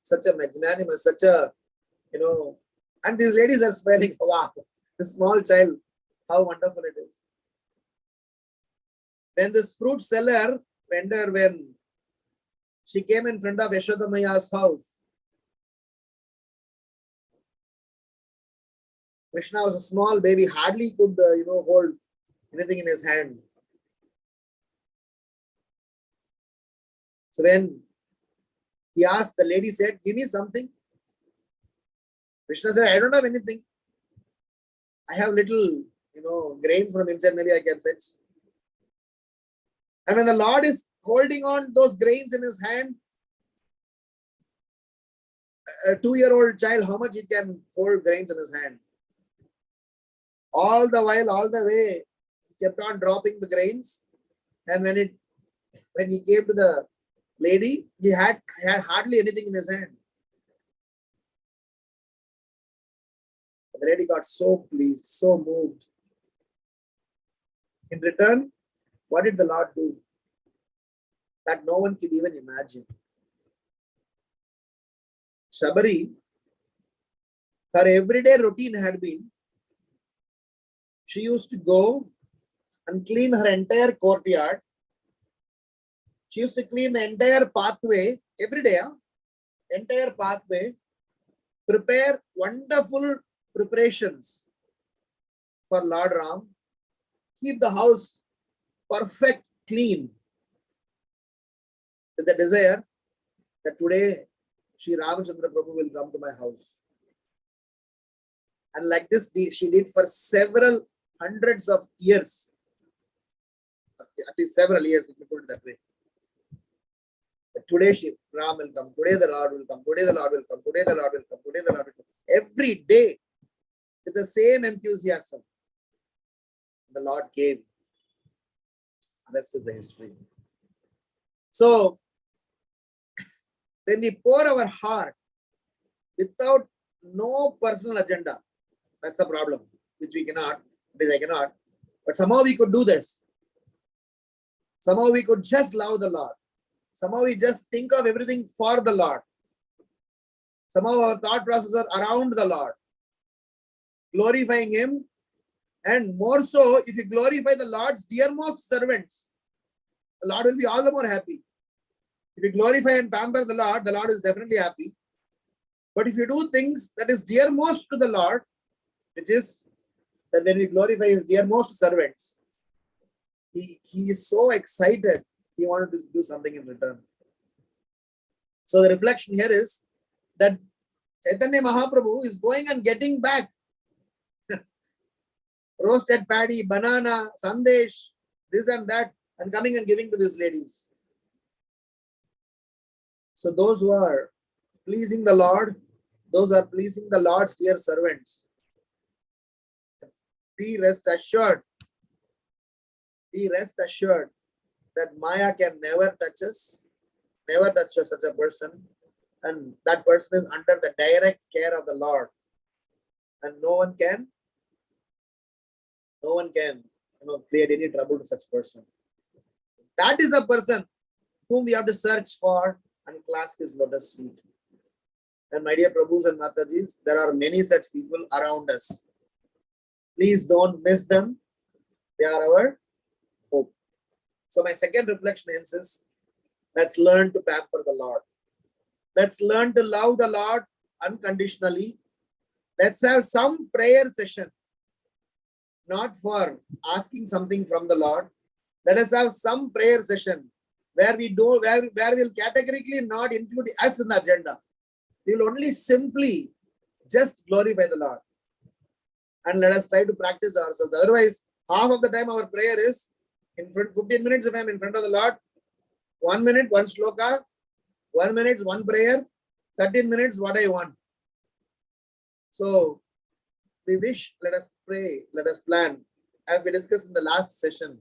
Such a magnanimous, such a, and these ladies are smiling. Wow, this small child, how wonderful it is. When this fruit vendor, when she came in front of Yashoda Maya's house, Krishna was a small baby, hardly could, hold anything in his hand. So when he asked, the lady said, give me something. Krishna said, I don't have anything. I have little, grains from inside, maybe I can fetch. And when the Lord is holding on those grains in his hand, a 2-year-old child, how much he can hold grains in his hand? All the while, all the way, he kept on dropping the grains. And when he came to the lady, he had hardly anything in his hand. The lady got so pleased, so moved. In return, what did the Lord do? That no one could even imagine. Shabari, her everyday routine had been, she used to go and clean her entire courtyard. She used to clean the entire pathway every day, entire pathway, prepare wonderful preparations for Lord Ram, keep the house perfect, clean, with the desire that today Sri Ramachandra Prabhu will come to my house. And like this, she did for several hundreds of years, at least several years, if you put it that way. But today Ram will come, today the Lord will come, today the Lord will come, today the Lord will come, today the Lord will come. Every day, with the same enthusiasm, the Lord came. The rest is the history. So, when we pour our heart without no personal agenda, that's the problem, which we cannot, I cannot. But somehow we could do this. Somehow we could just love the Lord. Somehow we just think of everything for the Lord. Somehow our thought processes are around the Lord, glorifying Him. And more so, if you glorify the Lord's dearmost servants, the Lord will be all the more happy. If you glorify and pamper the Lord is definitely happy. But if you do things that is dearmost to the Lord, which is that when we glorify His dearmost servants, he is so excited. He wanted to do something in return. So the reflection here is that Chaitanya Mahaprabhu is going and getting back roasted paddy, banana, sandesh, this and that, and coming and giving to these ladies. So those who are pleasing the Lord, those who are pleasing the Lord's dear servants, be rest assured that Maya can never touch us, never touch such a person, and that person is under the direct care of the Lord, and no one can create any trouble to such person. That is the person whom we have to search for and clasp his lotus feet. And my dear Prabhus and Matajis, there are many such people around us. Please don't miss them. They are our hope. So my second reflection is, let's learn to pamper the Lord. Let's learn to love the Lord unconditionally. Let's have some prayer session, not for asking something from the Lord. Let us have some prayer session where we'll categorically not include us in the agenda. We will only simply just glorify the Lord. And let us try to practice ourselves. Otherwise, half of the time our prayer is in front, 15 minutes if I am in front of the Lord, 1 minute, one shloka, 1 minute, one prayer, 13 minutes, what I want. So we wish, let us pray, let us plan. As we discussed in the last session,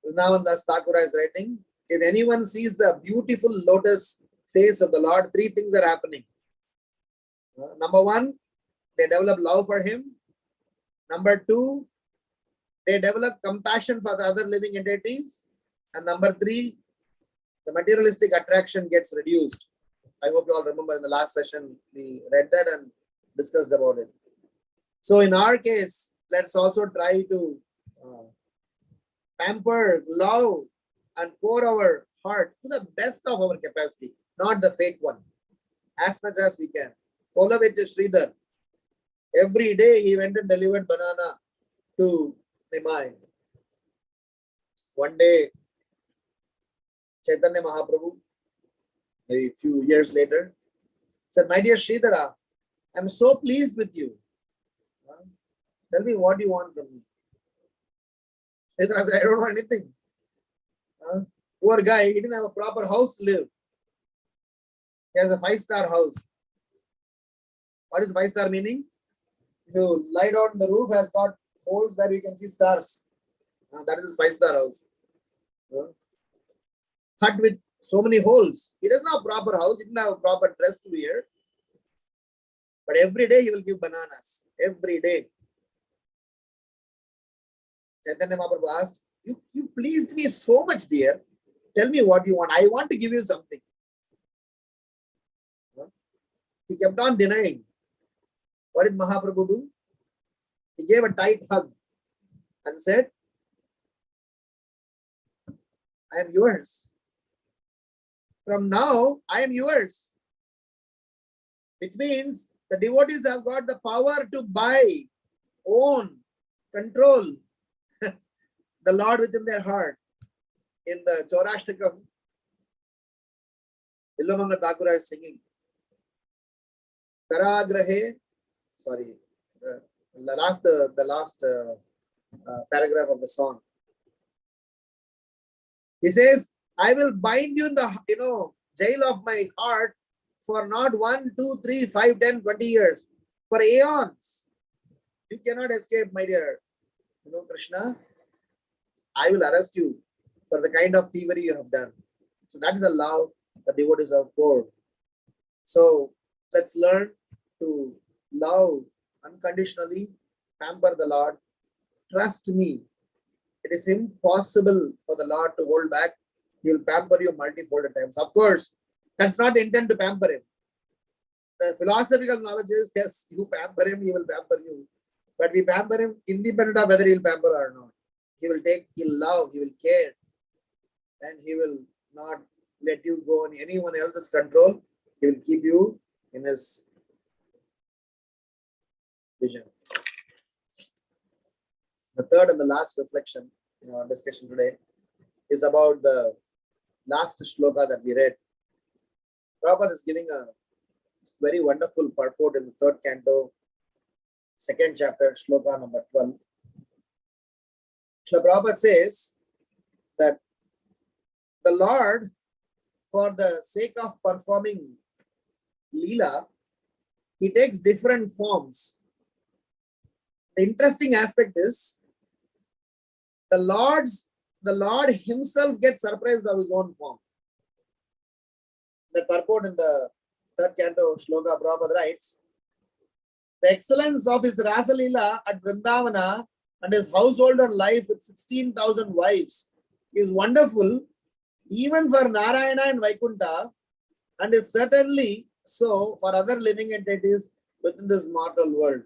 Vrindavan Das Thakura is writing, if anyone sees the beautiful lotus face of the Lord, 3 things are happening. Number 1, they develop love for him. Number 2, they develop compassion for the other living entities. And number 3, the materialistic attraction gets reduced. I hope you all remember in the last session, we read that and discussed about it. So in our case, let's also try to pamper, love, and pour our heart to the best of our capacity, not the fake one, as much as we can. Follow with Sridhar. Every day he went and delivered banana to Nimai. One day, Chaitanya Mahaprabhu, a few years later, said, my dear Sridhara, I'm so pleased with you. Tell me what you want from me. Sridhara said, I don't want anything. Poor guy, he didn't have a proper house to live. He has a 5-star house. What is 5-star meaning? If you lie down, the roof has got holes where you can see stars. That is his 5-star house. Hut with so many holes. He doesn't have a proper house. He didn't have a proper dress to wear. But every day he will give bananas. Every day. Chaitanya Mahaprabhu asked, you pleased me so much, dear. Tell me what you want. I want to give you something. He kept on denying. What did Mahaprabhu do? He gave a tight hug and said, I am yours. From now, I am yours. Which means the devotees have got the power to buy, own, control the Lord within their heart. In the Chaurashtakam, Illamanga Thakura is singing. Karagrahe, sorry, the last paragraph of the song. He says, I will bind you in the jail of my heart for not 1, 2, 3, 5, 10, 20 years, for aeons. You cannot escape, my dear. Krishna, I will arrest you for the kind of thievery you have done. So that is the love the devotees have poured. So let's learn to love unconditionally, pamper the Lord. Trust me, it is impossible for the Lord to hold back. He will pamper you multifold times. Of course, that's not the intent to pamper him. The philosophical knowledge is, yes, you pamper him, he will pamper you. But we pamper him independent of whether he will pamper or not. He will love, he will care. And he will not let you go in anyone else's control. He will keep you in his vision. The third and the last reflection in our discussion today is about the last shloka that we read. Prabhupada is giving a very wonderful purport in the third canto, second chapter, shloka number 12. Srila Prabhupada says that the Lord, for the sake of performing Leela, he takes different forms. The interesting aspect is the Lord himself gets surprised by his own form. The purport in the third canto shloka, Prabhupada writes, the excellence of his Rasa Leela at Vrindavana and his householder life with 16,000 wives is wonderful even for Narayana and Vaikunta, and is certainly so for other living entities within this mortal world.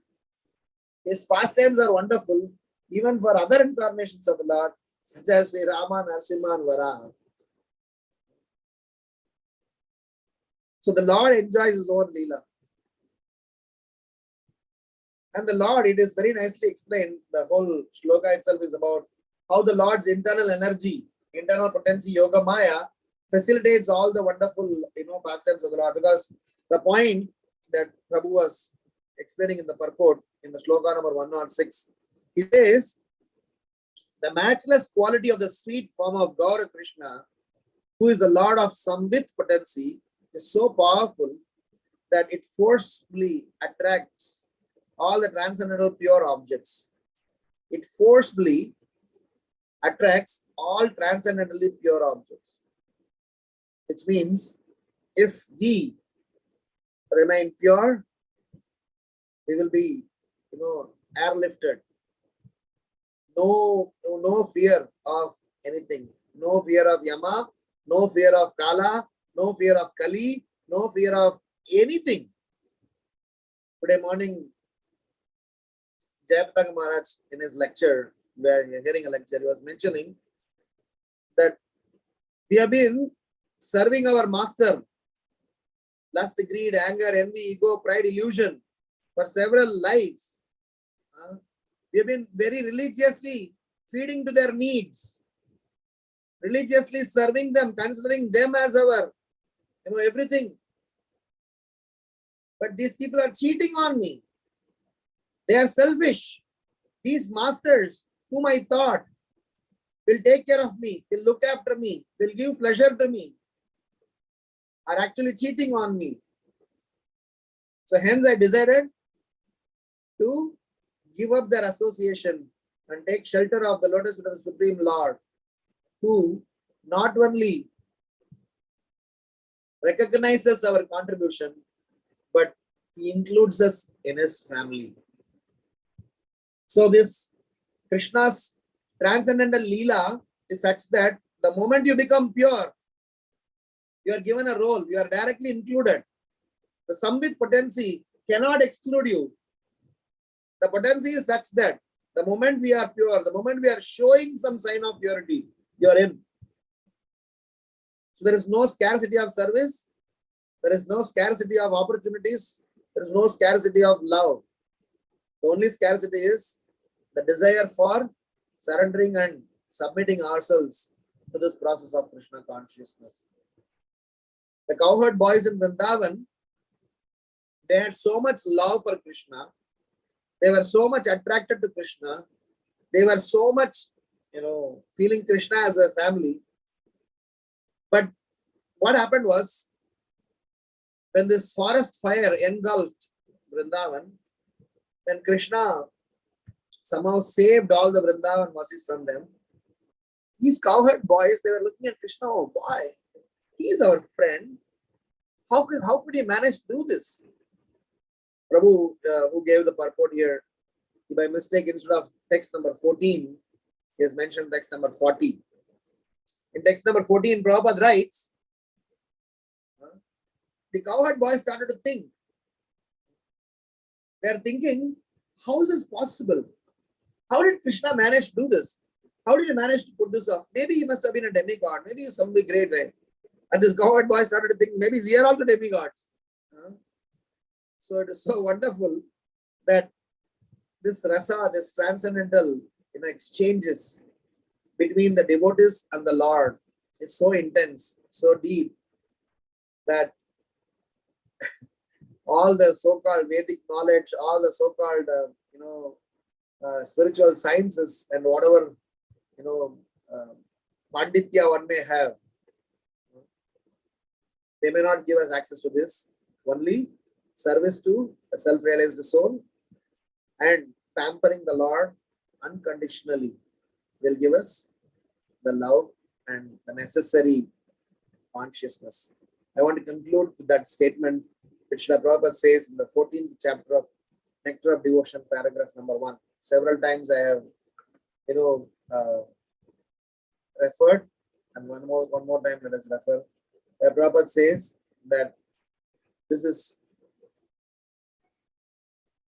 His pastimes are wonderful even for other incarnations of the Lord, such as Sri Rama, Narsimha, and Varaha. So the Lord enjoys his own Leela. And the Lord, it is very nicely explained, the whole shloka itself is about how the Lord's internal energy, internal potency, Yoga Maya, facilitates all the wonderful, pastimes of the Lord. Because the point that Prabhu was explaining in the purport, in the shloka number 106, he says, the matchless quality of the sweet form of Gaura Krishna, who is the Lord of Samvit potency, is so powerful that it forcibly attracts all the transcendental pure objects. It forcibly attracts all transcendentally pure objects. Which means, if we remain pure, we will be, airlifted. No fear of anything. No fear of Yama, no fear of Kala, no fear of Kali, no fear of anything. Today morning, Jayapataka Maharaj, in his lecture, where you're hearing a lecture, he was mentioning that we have been serving our master, lust, greed, anger, envy, ego, pride, illusion, for several lives. We have been very religiously feeding to their needs, religiously serving them, considering them as our, everything. But these people are cheating on me. They are selfish. These masters whom I thought will take care of me, will look after me, will give pleasure to me, are actually cheating on me. So hence I decided to give up their association and take shelter of the lotus feet of the Supreme Lord, who not only recognizes our contribution, but he includes us in his family. So this Krishna's transcendental Leela is such that the moment you become pure, you are given a role, you are directly included. The Samvit potency cannot exclude you. The potency is such that the moment we are pure, the moment we are showing some sign of purity, you are in. So there is no scarcity of service, there is no scarcity of opportunities, there is no scarcity of love. The only scarcity is the desire for surrendering and submitting ourselves to this process of Krishna consciousness. The cowherd boys in Vrindavan, they had so much love for Krishna. They were so much attracted to Krishna. They were so much, feeling Krishna as a family. But what happened was, when this forest fire engulfed Vrindavan, when Krishna somehow saved all the Vrindavan Vasis from them, these cowherd boys, they were looking at Krishna, oh boy, he's our friend. How could he manage to do this? Prabhu, who gave the purport here, by mistake, instead of text number 14, he has mentioned text number 40. In text number 14, Prabhupada writes, the cowherd boys started to think. They are thinking, how is this possible? How did Krishna manage to do this? How did he manage to put this off? Maybe he must have been a demigod. Maybe he's somebody great, right? And this cowherd boy started to think, maybe we are also demigods. So it is so wonderful that this rasa, this transcendental, exchanges between the devotees and the Lord is so intense, so deep, that all the so-called Vedic knowledge, all the so-called spiritual sciences, and whatever panditya one may have, they may not give us access to this. Only service to a self-realized soul and pampering the Lord unconditionally will give us the love and the necessary consciousness. I want to conclude with that statement which Srila Prabhupada says in the 14th chapter of Nectar of Devotion, paragraph number 1. Several times I have, referred, and one more time let us refer. Where Prabhupada says that this is,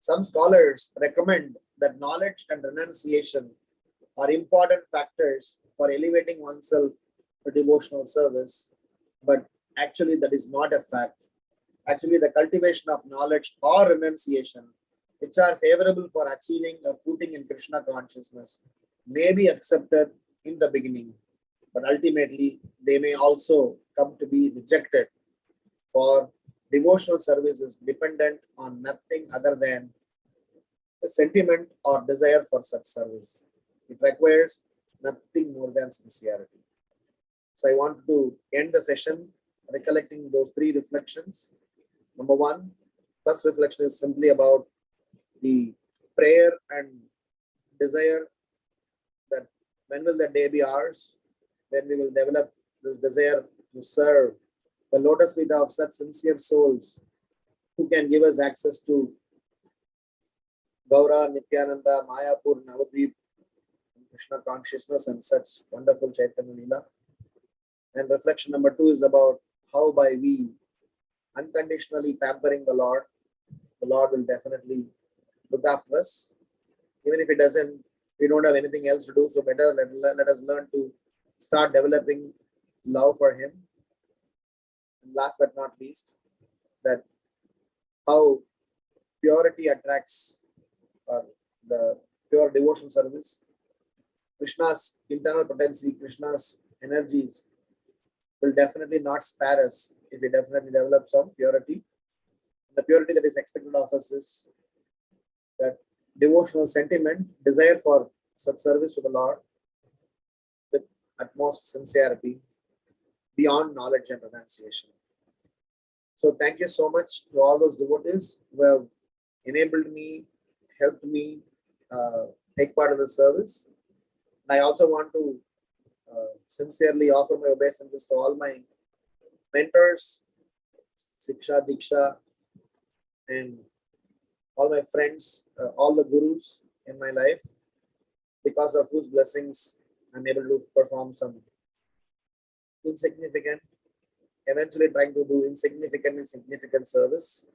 some scholars recommend that knowledge and renunciation are important factors for elevating oneself to devotional service, but actually that is not a fact. Actually, the cultivation of knowledge or renunciation, which are favorable for achieving a footing in Krishna consciousness, may be accepted in the beginning, but ultimately they may also come to be rejected, for devotional service is dependent on nothing other than the sentiment or desire for such service. It requires nothing more than sincerity. So I want to end the session recollecting those 3 reflections. Number 1, first reflection is simply about the prayer and desire, that when will the day be ours, when we will develop this desire to serve the lotus feet of such sincere souls who can give us access to Gaura, Nityananda, Mayapur, Navadvip, Krishna consciousness, and such wonderful Chaitanya Leela. And reflection number 2 is about how by we unconditionally pampering the Lord will definitely look after us. Even if it doesn't, we don't have anything else to do, so better let us learn to start developing love for Him. And last but not least, that how purity attracts the pure devotional service. Krishna's internal potency, Krishna's energies will definitely not spare us if we definitely develop some purity. The purity that is expected of us is that devotional sentiment, desire for such service to the Lord with utmost sincerity, beyond knowledge and renunciation. So thank you so much to all those devotees who have enabled me, helped me take part of the service. And I also want to sincerely offer my obeisances to all my mentors, Siksha, Diksha, and all my friends, all the gurus in my life, because of whose blessings I'm able to perform some insignificant, eventually trying to do insignificant and significant service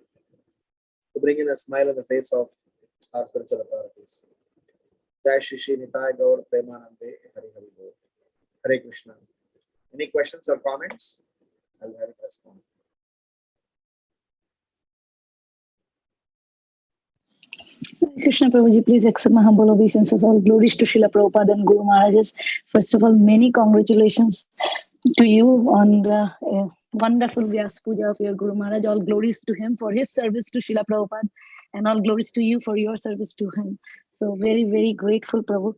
to bring in a smile on the face of our spiritual authorities. Jai Shri Shri Nitai Gaur Premanande Hari Hari Bol. Hare Krishna. Any questions or comments? I'll have it respond. Krishna Prabhuji, please accept my humble obeisances. All glories to Srila Prabhupada and Guru Maharajas. First of all, many congratulations to you on the wonderful Vyas Puja of your Guru Maharaj. All glories to him for his service to Srila Prabhupada, and all glories to you for your service to him. So very, very grateful, Prabhu,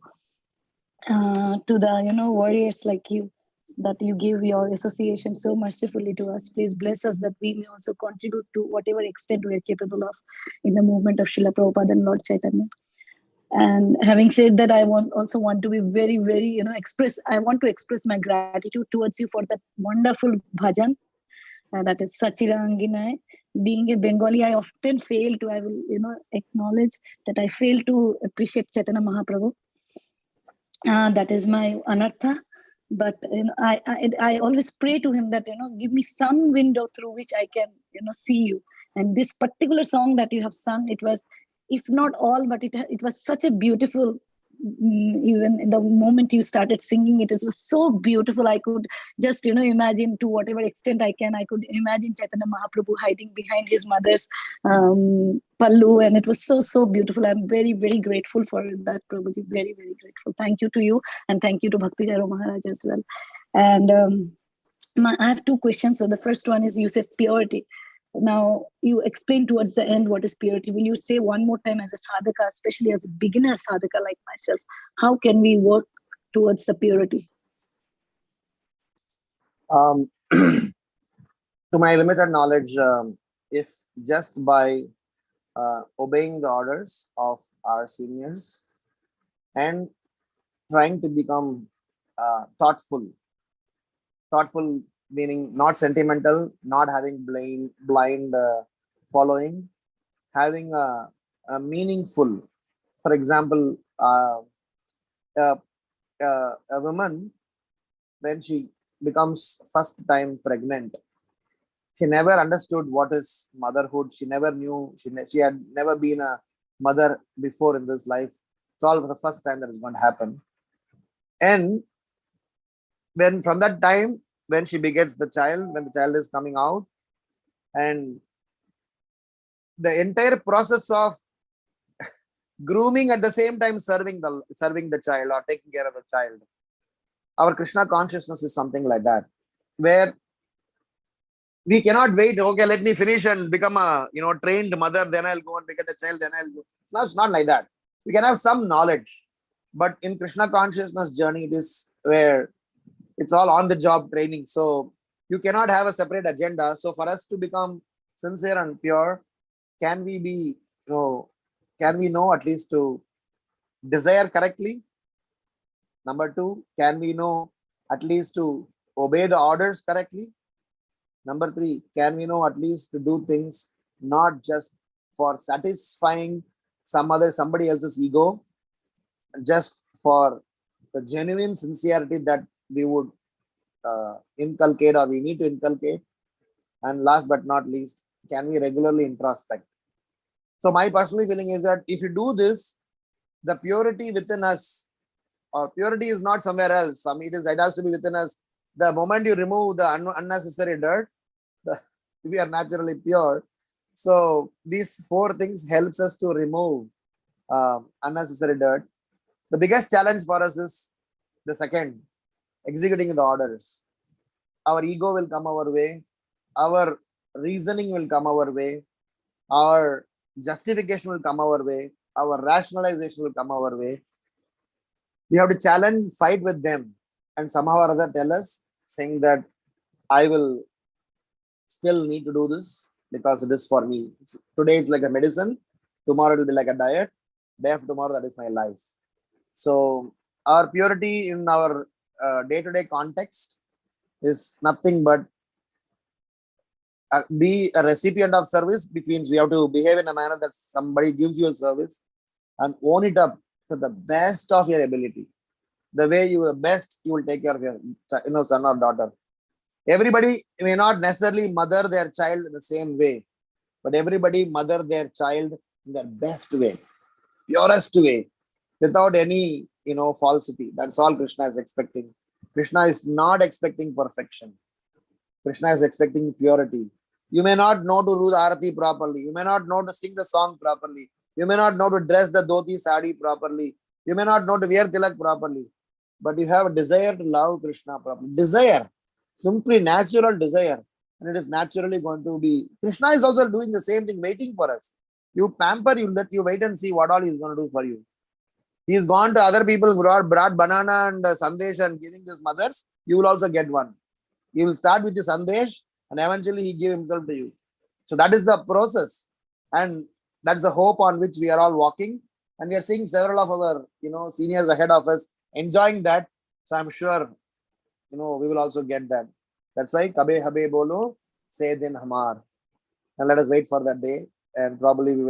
to the warriors like you, that you give your association so mercifully to us. Please bless us that we may also contribute to whatever extent we are capable of in the movement of Srila Prabhupada and Lord Chaitanya. And having said that, I also want to be very, very, I want to express my gratitude towards you for that wonderful bhajan, that is Sachiranginai. Being a Bengali, I often fail to, acknowledge that I fail to appreciate Chaitanya Mahaprabhu. That is my anartha. But I always pray to him that give me some window through which I can see you. And this particular song that you have sung, it was, if not all, but it was such a beautiful even the moment you started singing it, it was so beautiful. I could just, imagine to whatever extent I can. I could imagine Chaitanya Mahaprabhu hiding behind his mother's pallu, and it was so beautiful. I'm very, very grateful for that, Prabhuji. Very, very grateful. Thank you to you, and thank you to Bhakti Jaro Maharaj as well. And I have two questions. So the first one is, you said purity. Now, you explained towards the end what is purity. Will you say one more time, as a sadhaka, especially as a beginner sadhaka like myself, how can we work towards the purity? To my limited knowledge, if just by obeying the orders of our seniors and trying to become thoughtful meaning not sentimental, not having blind following, having a meaningful. For example, a woman, when she becomes first time pregnant, she never understood what is motherhood. She never knew, she had never been a mother before in this life. It's all for the first time that is going to happen. And when from that time, when she begets the child, when the child is coming out, and the entire process of grooming, at the same time serving the child or taking care of the child, our Krishna consciousness is something like that, where we cannot wait. Okay, let me finish and become a trained mother, then I'll go and beget a child, then I'll go. It's not like that. We can have some knowledge, but in Krishna consciousness journey, it is where it's all on the job training. So you cannot have a separate agenda. So for us to become sincere and pure, can we know at least to desire correctly? Number two, can we know at least to obey the orders correctly? Number three, can we know at least to do things not just for satisfying somebody else's ego, just for the genuine sincerity that we would inculcate or we need to inculcate? And last but not least, can we regularly introspect? So my personal feeling is that if you do this, the purity within us, or purity is not somewhere else. It has to be within us. The moment you remove the unnecessary dirt, we are naturally pure. So these four things helps us to remove unnecessary dirt. The biggest challenge for us is the second, executing the orders. Our ego will come our way, our reasoning will come our way, our justification will come our way, our rationalization will come our way. We have to challenge, fight with them, and somehow or other tell us, saying that I will still need to do this because it is for me. Today it's like a medicine, tomorrow it will be like a diet, day after tomorrow that is my life. So our purity in our day-to-day context is nothing but be a recipient of service, which means we have to behave in a manner that somebody gives you a service and own it up to the best of your ability. The way you are best, you will take care of your son or daughter. Everybody may not necessarily mother their child in the same way, but everybody mother their child in their best way, purest way, without any falsity. That's all Krishna is expecting. Krishna is not expecting perfection. Krishna is expecting purity. You may not know to do the arati properly. You may not know to sing the song properly. You may not know to dress the dhoti sari properly. You may not know to wear tilak properly. But you have a desire to love Krishna properly. Desire. Simply natural desire. And it is naturally going to be. Krishna is also doing the same thing, waiting for us. You pamper, you wait and see what all he is going to do for you. He has gone to other people who brought banana and sandesh and giving these mothers. You will also get one. You will start with the sandesh and eventually he give himself to you. So that is the process. And that's the hope on which we are all walking. And we are seeing several of our seniors ahead of us enjoying that. So I'm sure we will also get that. That's why Kabe Habe Bolo, Say Din Hamar. And let us wait for that day. And probably we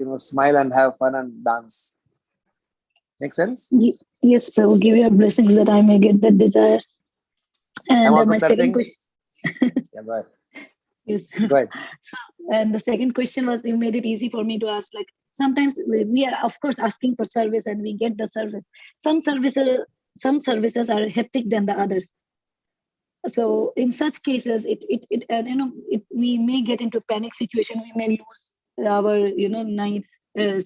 will smile and have fun and dance. Make sense? Yes, Prabhu, give your blessings that I may get that desire. And my second question. Yeah, go ahead. Yes. Go ahead. And the second question was, you made it easy for me to ask, like, Sometimes we are, of course, asking for service and we get the service. Some services are hectic than the others. So in such cases, we may get into panic situation. We may lose our, nights,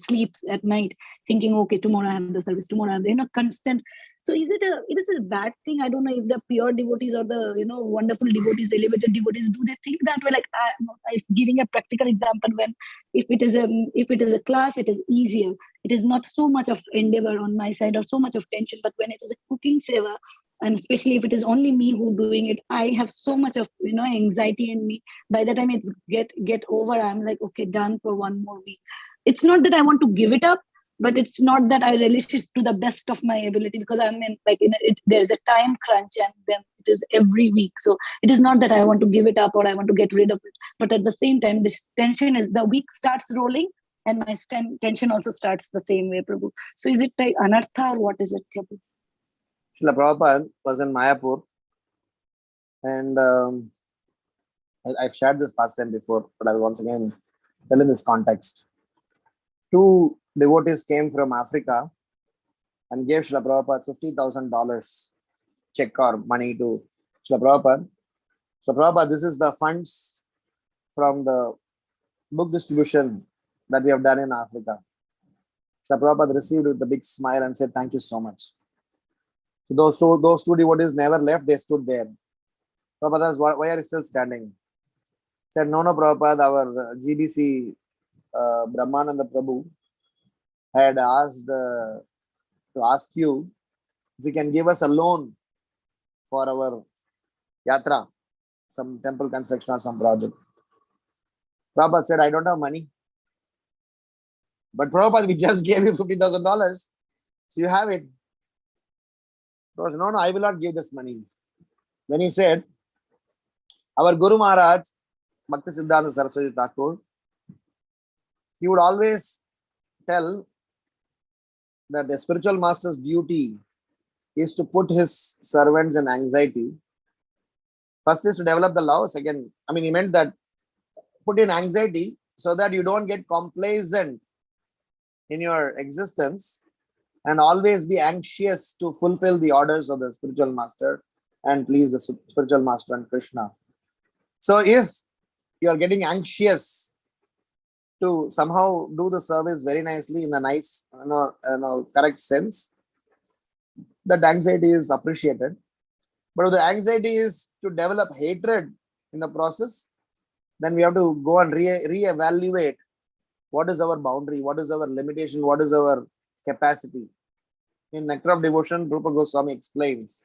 sleeps at night, thinking, okay, tomorrow I have the service, tomorrow I have, constant. So it is a bad thing? I don't know if the pure devotees or the, wonderful devotees, elevated devotees, do they think that way? Like, I'm giving a practical example. When if it is a class, it is easier. It is not so much of endeavor on my side or so much of tension. But when it is a cooking seva, and especially if it is only me who doing it, I have so much of anxiety in me. By the time it's get over, I'm like, okay, done for one more week. It's not that I want to give it up, but it's not that I relish it to the best of my ability, because I'm in there's a time crunch, and then it is every week. So it is not that I want to give it up or I want to get rid of it, but at the same time, this tension is, the week starts rolling and my tension also starts the same way, Prabhu. So is it like anartha or what is it, Prabhu? Srila Prabhupada was in Mayapur, and I've shared this past time before, but I'll once again tell in this context. Two devotees came from Africa and gave Srila Prabhupada $50,000 check or money to Srila Prabhupada. Srila Prabhupada, this is the funds from the book distribution that we have done in Africa. Srila Prabhupada received with a big smile and said, thank you so much. So those two devotees never left, they stood there. Prabhupada asked, why are you still standing? Said, no, Prabhupada, our GBC Brahmananda Prabhu had asked to ask you if you can give us a loan for our yatra, some temple construction or some project. Prabhupada said, I don't have money. But Prabhupada, we just gave you $50,000, so you have it. Prabhupada said, no, I will not give this money. Then he said, our Guru Maharaj, Bhakti Siddhanta Saraswati Thakur, he would always tell that the spiritual master's duty is to put his servants in anxiety. First is to develop the love. Second, he meant that put in anxiety so that you don't get complacent in your existence and always be anxious to fulfill the orders of the spiritual master and please the spiritual master and Krishna. So if you are getting anxious to somehow do the service very nicely in a nice, correct sense, that anxiety is appreciated. But if the anxiety is to develop hatred in the process, then we have to go and re-evaluate what is our boundary, what is our limitation, what is our capacity. In Nectar of Devotion, Rupa Goswami explains,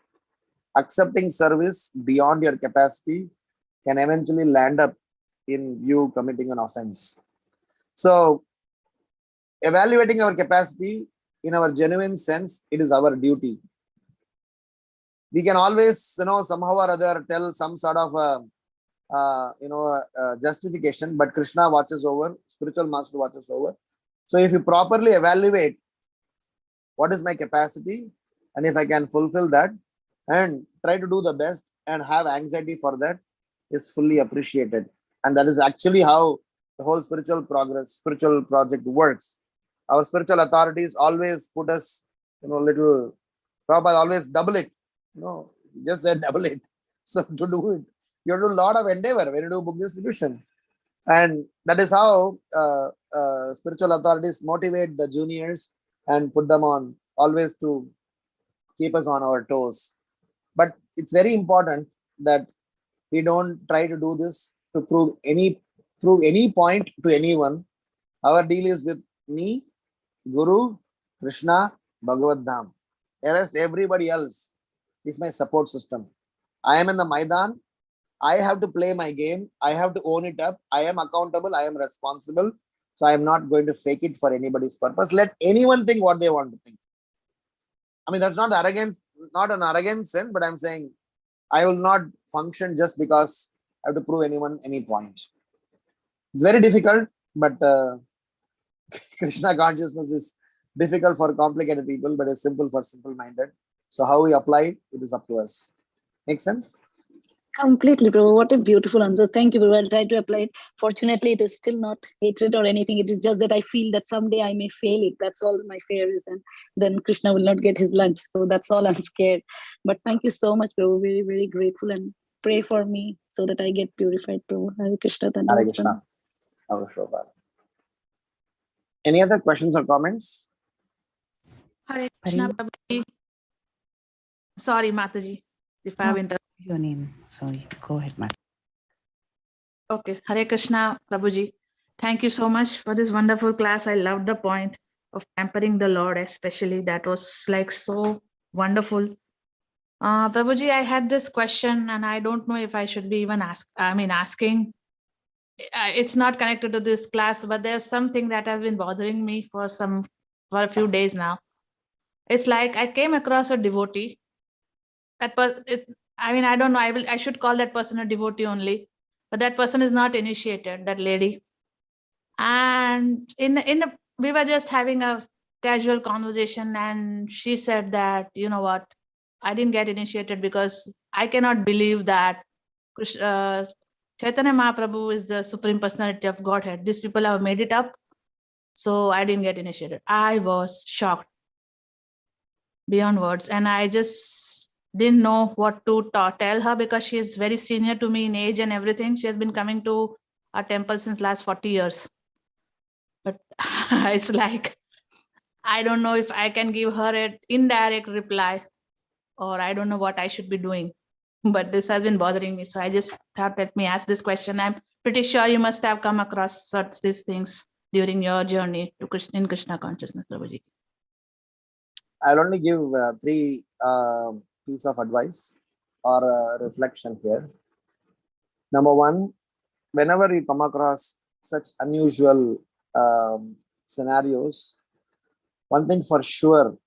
accepting service beyond your capacity can eventually land up in you committing an offense. So, evaluating our capacity in our genuine sense, it is our duty. We can always, somehow or other tell some sort of justification, but Krishna watches over, spiritual master watches over. So if you properly evaluate what is my capacity and if I can fulfill that and try to do the best and have anxiety for that, is fully appreciated. And that is actually how the whole spiritual project works. Our spiritual authorities always put us, little, Prabhupada always double it. Just said double it. So to do it, you have to do a lot of endeavor when you do book distribution. And that is how spiritual authorities motivate the juniors and put them on always to keep us on our toes. But it's very important that we don't try to do this to prove any point to anyone. Our deal is with me, Guru, Krishna, Bhagavad Dham. The rest, everybody else is my support system. I am in the Maidan. I have to play my game. I have to own it up. I am accountable. I am responsible. So I am not going to fake it for anybody's purpose. Let anyone think what they want to think. That's not arrogance, not an arrogant sin, but I'm saying I will not function just because I have to prove anyone any point. It's very difficult, but Krishna consciousness is difficult for complicated people, but it's simple for simple-minded. So how we apply it, it is up to us. Make sense? Completely, Prabhu. What a beautiful answer. Thank you, Prabhu. I'll try to apply it. Fortunately, it is still not hatred or anything. It is just that I feel that someday I may fail it. That's all my fear is. And then Krishna will not get his lunch. So that's all I'm scared. But thank you so much, Prabhu. Very, very grateful. And pray for me so that I get purified, Prabhu. Hare Krishna. Hare Krishna. Any other questions or comments? Hare Krishna, Prabhuji. Sorry, Mataji, if I have interrupted. Your name. Sorry. Go ahead, Mata. Okay, Hare Krishna, Prabhuji. Thank you so much for this wonderful class. I loved the point of pampering the Lord, especially. That was like so wonderful. Prabhuji, I had this question, and I don't know if I should be even asking. It's not connected to this class, but there's something that has been bothering me for a few days now. It's like I came across a devotee. I don't know. I should call that person a devotee only, but that person is not initiated. That lady, and we were just having a casual conversation, and she said that, you know what, I didn't get initiated because I cannot believe that Chaitanya Mahaprabhu is the Supreme Personality of Godhead. These people have made it up, so I didn't get initiated. I was shocked beyond words, and I just didn't know what to tell her, because she is very senior to me in age and everything. She has been coming to our temple since last 40 years. But it's like, I don't know if I can give her an indirect reply, or I don't know what I should be doing. But this has been bothering me. So I just thought, let me ask this question. I'm pretty sure you must have come across such these things during your journey to Krishna consciousness, Prabhuji. I'll only give three pieces of advice or reflection here. Number one, whenever you come across such unusual scenarios, one thing for sure,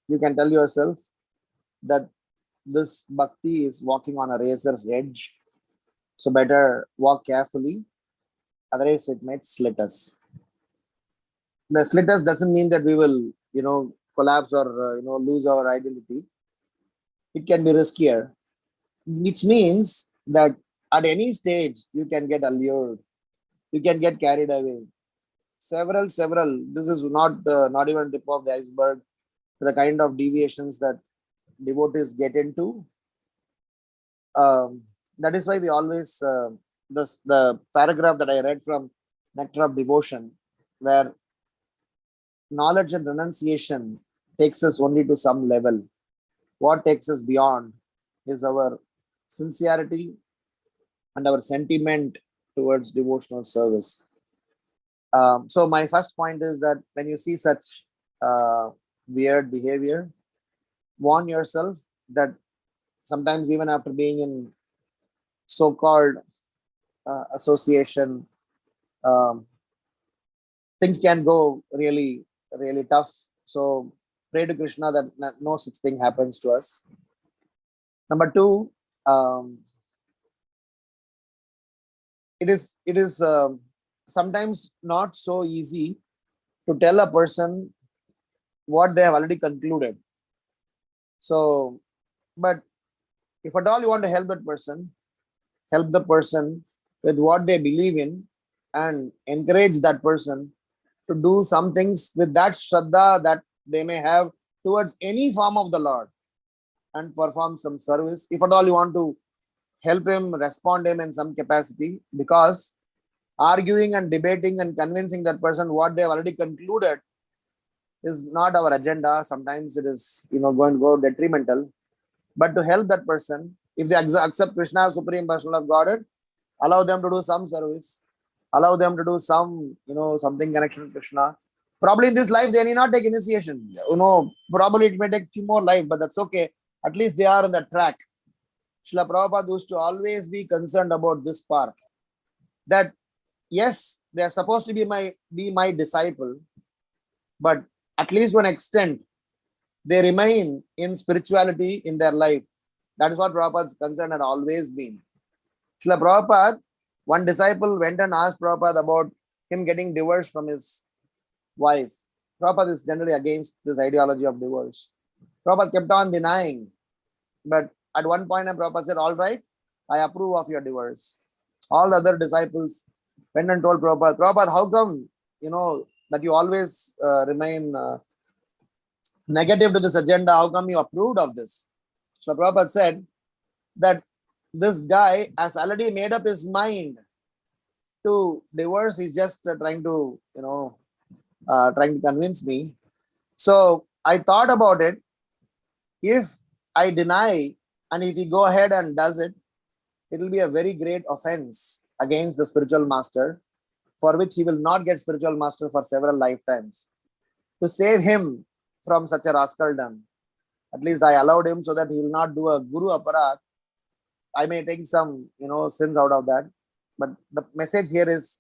you can tell yourself that this bhakti is walking on a razor's edge. So better walk carefully, otherwise it might slit us. The slit us doesn't mean that we will, collapse or lose our identity. It can be riskier, which means that at any stage you can get allured, you can get carried away. Several. This is not even tip of the iceberg. The kind of deviations that devotees get into. That is why we always the paragraph that I read from Nectar of Devotion, where knowledge and renunciation takes us only to some level. What takes us beyond is our sincerity and our sentiment towards devotional service. So my first point is that when you see such weird behavior, warn yourself that sometimes even after being in so-called association, things can go really, really tough. So pray to Krishna that no such thing happens to us. Number two, it is sometimes not so easy to tell a person what they have already concluded. So, but if at all you want to help that person, help the person with what they believe in and encourage that person to do some things with that shraddha that they may have towards any form of the Lord and perform some service. If at all you want to help him, respond him in some capacity, because arguing and debating and convincing that person what they have already concluded is not our agenda. Sometimes it is going to go detrimental. But to help that person, if they accept Krishna as Supreme Personal of Godhead, allow them to do some service, allow them to do some, something connection with Krishna. Probably in this life, they need not take initiation. Probably it may take few more life, but that's okay. At least they are on the track. Srila Prabhupada used to always be concerned about this part. That, yes, they are supposed to be my disciple, but at least to an extent, they remain in spirituality in their life. That is what Prabhupada's concern had always been. Srila Prabhupada, one disciple went and asked Prabhupada about him getting divorced from his wife. Prabhupada is generally against this ideology of divorce. Prabhupada kept on denying. But at one point, Prabhupada said, all right, I approve of your divorce. All the other disciples went and told Prabhupada, Prabhupada, how come, that you always remain negative to this agenda? How come you approved of this? So Prabhupada said that this guy has already made up his mind to divorce. He's just trying to convince me. So I thought about it. If I deny and if he go ahead and does it, it will be a very great offense against the spiritual master, for which he will not get spiritual master for several lifetimes. To save him from such a rascaldom, at least I allowed him so that he will not do a guru aparat. I may take some sins out of that, but the message here is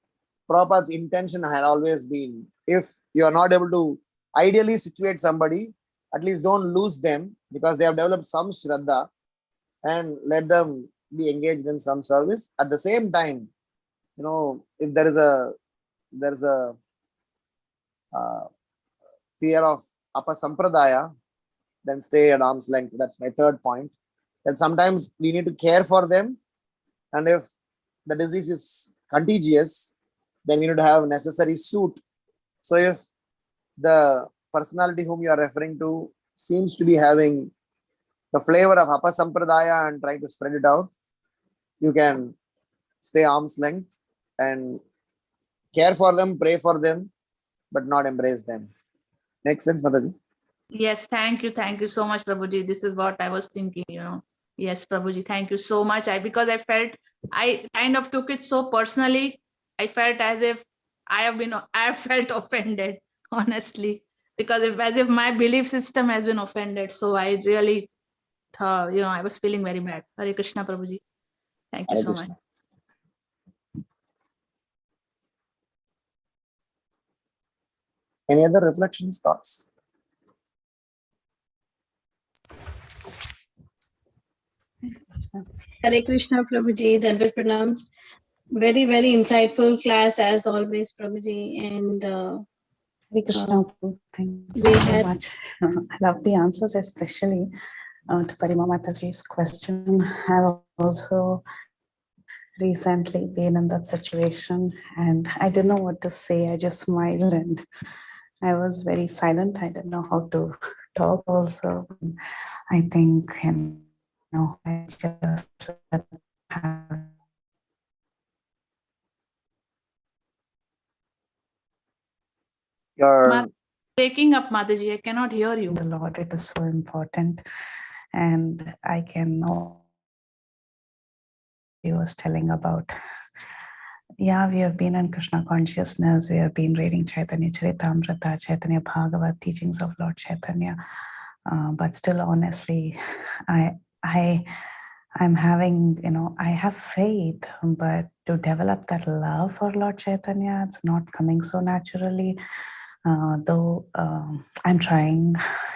Prabhupada's intention had always been, if you are not able to ideally situate somebody, at least don't lose them, because they have developed some shraddha, and let them be engaged in some service. At the same time, if there is a fear of apasampradaya, then stay at arm's length. That's my third point. That sometimes we need to care for them, and if the disease is contagious, then we need to have necessary suit. So if the personality whom you are referring to seems to be having the flavor of apasampradaya and trying to spread it out, you can stay arm's length and care for them, pray for them, but not embrace them. Makes sense, Mataji? Yes, thank you. Thank you so much, Prabhuji. This is what I was thinking, Yes, Prabhuji, thank you so much. Because I kind of took it so personally. I felt as if I have felt offended, honestly, because as if my belief system has been offended. So I really thought, I was feeling very bad. Hare Krishna, Prabhuji. Thank you Hare so Krishna. much. Any other reflections, thoughts? Hare Krishna, Prabhuji, Dandavat Pranams. Very, very insightful class as always, Prabhuji. And Hare Krishna, thank you we so had much. I love the answers, especially to Parima Mataji's question. I've also recently been in that situation, and I didn't know what to say. I just smiled and I was very silent. I didn't know how to talk also. I think, I just have Your Breaking up, Mataji. I cannot hear you. the Lord, it is so important. And I can know he was telling about, we have been in Krishna consciousness, we have been reading Caitanya Charitamrita, Caitanya Bhagavata, teachings of Lord Chaitanya, but still honestly, I'm having, I have faith, but to develop that love for Lord Chaitanya, it's not coming so naturally, though I'm trying,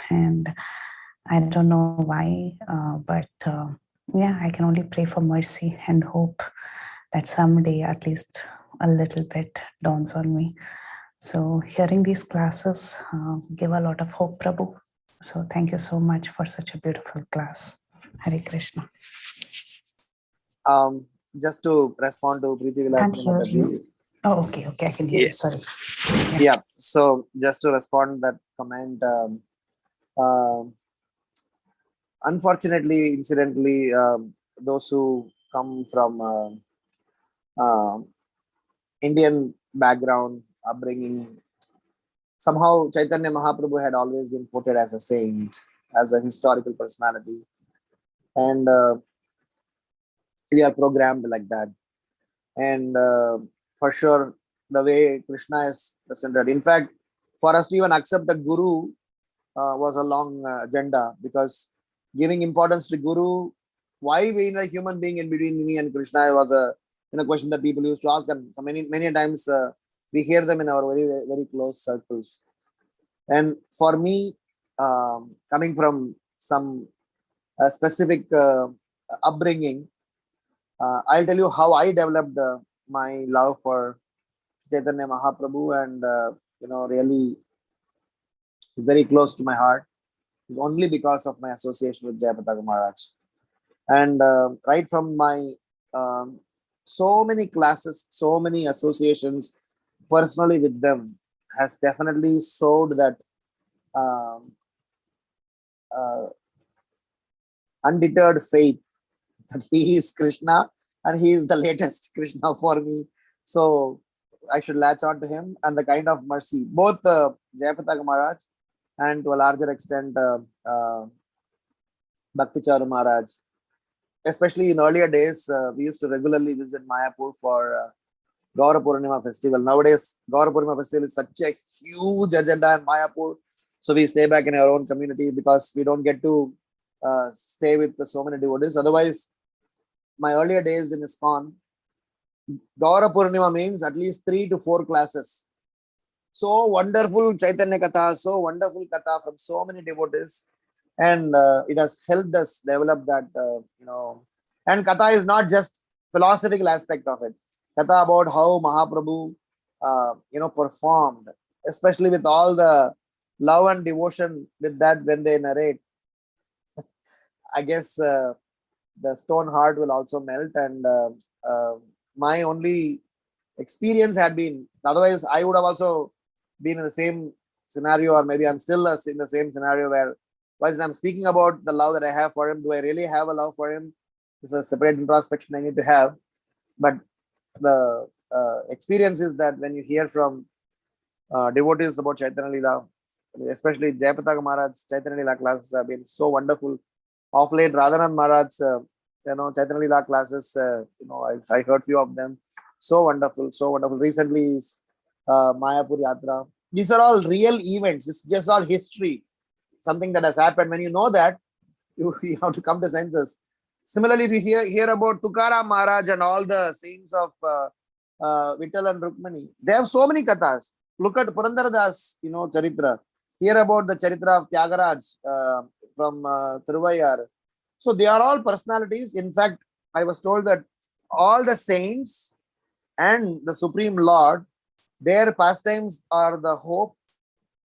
and I don't know why, but I can only pray for mercy and hope that someday at least a little bit dawns on me. So hearing these classes give a lot of hope, Prabhu. So thank you so much for such a beautiful class. Hare Krishna. just to respond to Preeti Can't Vilasana hear Mataji. you. Oh, okay, I can hear you. Sorry. Yeah. So just to respond that comment, unfortunately, incidentally, those who come from Indian background, upbringing, somehow Chaitanya Mahaprabhu had always been quoted as a saint, as a historical personality, and we are programmed like that. And for sure, the way Krishna is presented, in fact, for us to even accept the Guru was a long agenda, because giving importance to Guru, why being a human being in between me and Krishna was a question that people used to ask, and so many times we hear them in our very, very close circles. And for me, coming from some specific upbringing, I'll tell you how I developed my love for Chaitanya Mahaprabhu, and really is very close to my heart. It's only because of my association with Jayapataka Maharaj. And right from my so many classes, so many associations personally with them has definitely showed that um, undeterred faith that he is Krishna and he is the latest Krishna for me. So I should latch on to him, and the kind of mercy, both Jayapataka Maharaj and to a larger extent Bhakti Charu Maharaj. Especially in earlier days, we used to regularly visit Mayapur for Gaura Purnima festival. Nowadays, Gaura Purnima festival is such a huge agenda in Mayapur. So we stay back in our own community because we don't get to stay with so many devotees. Otherwise, my earlier days in ISKCON, Gaura Purnima means at least 3 to 4 classes. So wonderful Chaitanya Katha, so wonderful Katha from so many devotees. And it has helped us develop that, and Katha is not just philosophical aspect of it. Katha about how Mahaprabhu, performed, especially with all the love and devotion with that when they narrate. I guess the stone heart will also melt. And my only experience had been, otherwise I would have also been in the same scenario, or maybe I'm still in the same scenario where, whilst I'm speaking about the love that I have for him, do I really have a love for him? It's a separate introspection I need to have. But the experience is that when you hear from devotees about Chaitanya Leela, especially Jayapataka Maharaj, Chaitanya Leela classes have been so wonderful. Of late, Radhanand Maharaj, Chaitanya Leela classes, I heard few of them. So wonderful, so wonderful. Recently, Mayapur Yatra. These are all real events. It's just all history. Something that has happened. When you know that, you have to come to senses. Similarly, if you hear about Tukaram Maharaj and all the saints of Vittal and Rukmani, they have so many kathas. Look at Purandaradas, Charitra. Hear about the Charitra of Tyagaraj from Thiruvayar. So they are all personalities. In fact, I was told that all the saints and the Supreme Lord, their pastimes are the hope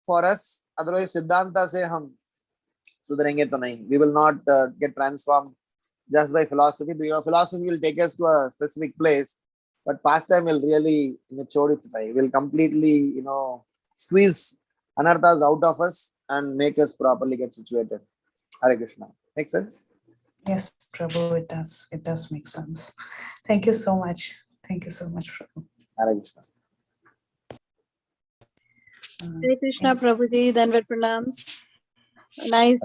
for us. Otherwise, Siddhanta say hum sudharenge to nahi. We will not get transformed just by philosophy. Your philosophy will take us to a specific place, but pastime will really maturify. Will completely, squeeze anarthas out of us and make us properly get situated. Hare Krishna. Make sense? Yes, Prabhu, it does. It does make sense. Thank you so much. Thank you so much, Prabhu. Hare Krishna. Hare Krishna, Prabhuji, Danvat Pranams. Nice,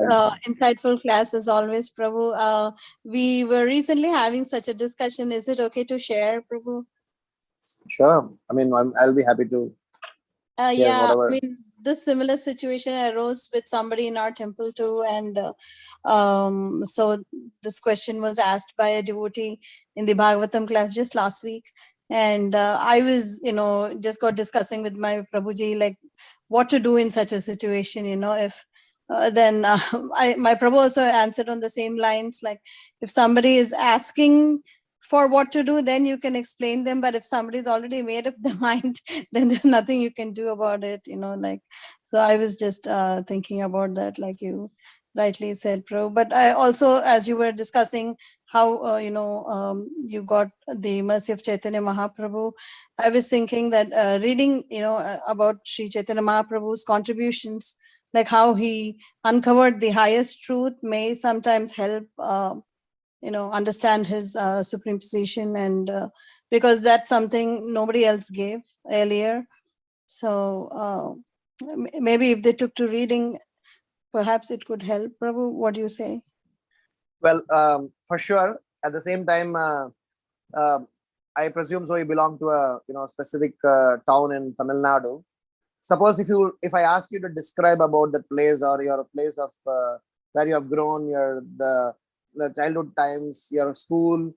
insightful class as always, Prabhu. We were recently having such a discussion. Is it okay to share, Prabhu? Sure. I mean, I'll be happy to. Yeah, whatever. I mean, this similar situation arose with somebody in our temple too. And so this question was asked by a devotee in the Bhagavatam class just last week. And I was, just got discussing with my Prabhuji, like what to do in such a situation, if then my Prabhu also answered on the same lines, like if somebody is asking for what to do, then you can explain them. But if somebody's already made up their mind, then there's nothing you can do about it, so I was just thinking about that, like you rightly said, Prabhu. But I also, as you were discussing how, you got the mercy of Chaitanya Mahaprabhu, I was thinking that reading, about Sri Chaitanya Mahaprabhu's contributions, like how he uncovered the highest truth, may sometimes help understand his supreme position, and because that's something nobody else gave earlier. So maybe if they took to reading, perhaps it could help. Prabhu, what do you say? Well, for sure. At the same time, I presume so you belong to a specific town in Tamil Nadu. Suppose if I ask you to describe about that place, or your place of where you have grown, the childhood times, your school,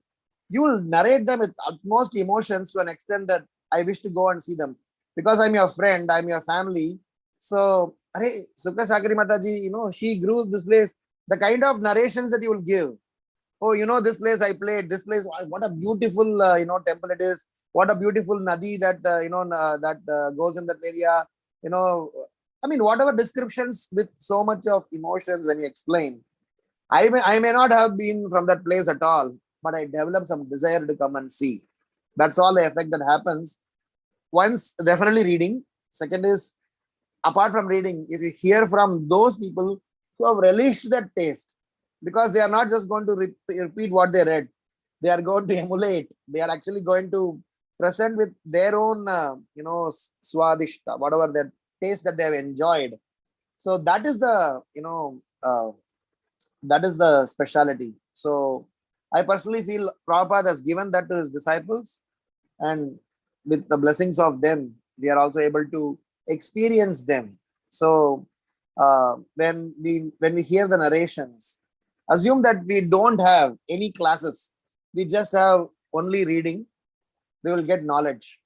you will narrate them with utmost emotions to an extent that I wish to go and see them, because I'm your friend, I'm your family. So, Sukha Sakari Mataji, she grew this place. The kind of narrations that you will give. Oh, this place I played, this place, what a beautiful, temple it is. What a beautiful nadi that, that goes in that area. I mean, whatever descriptions with so much of emotions when you explain. I may not have been from that place at all. but I develop some desire to come and see. That's all the effect that happens. Once, definitely reading. Second is, apart from reading, if you hear from those people who have relished that taste, because they are not just going to repeat what they read, they are going to emulate. They are actually going to present with their own, swadishta, whatever their taste that they have enjoyed. So that is the, that is the speciality. So I personally feel Prabhupada has given that to his disciples, and with the blessings of them, we are also able to experience them. So when we hear the narrations, assume that we don't have any classes, we just have only reading, we will get knowledge.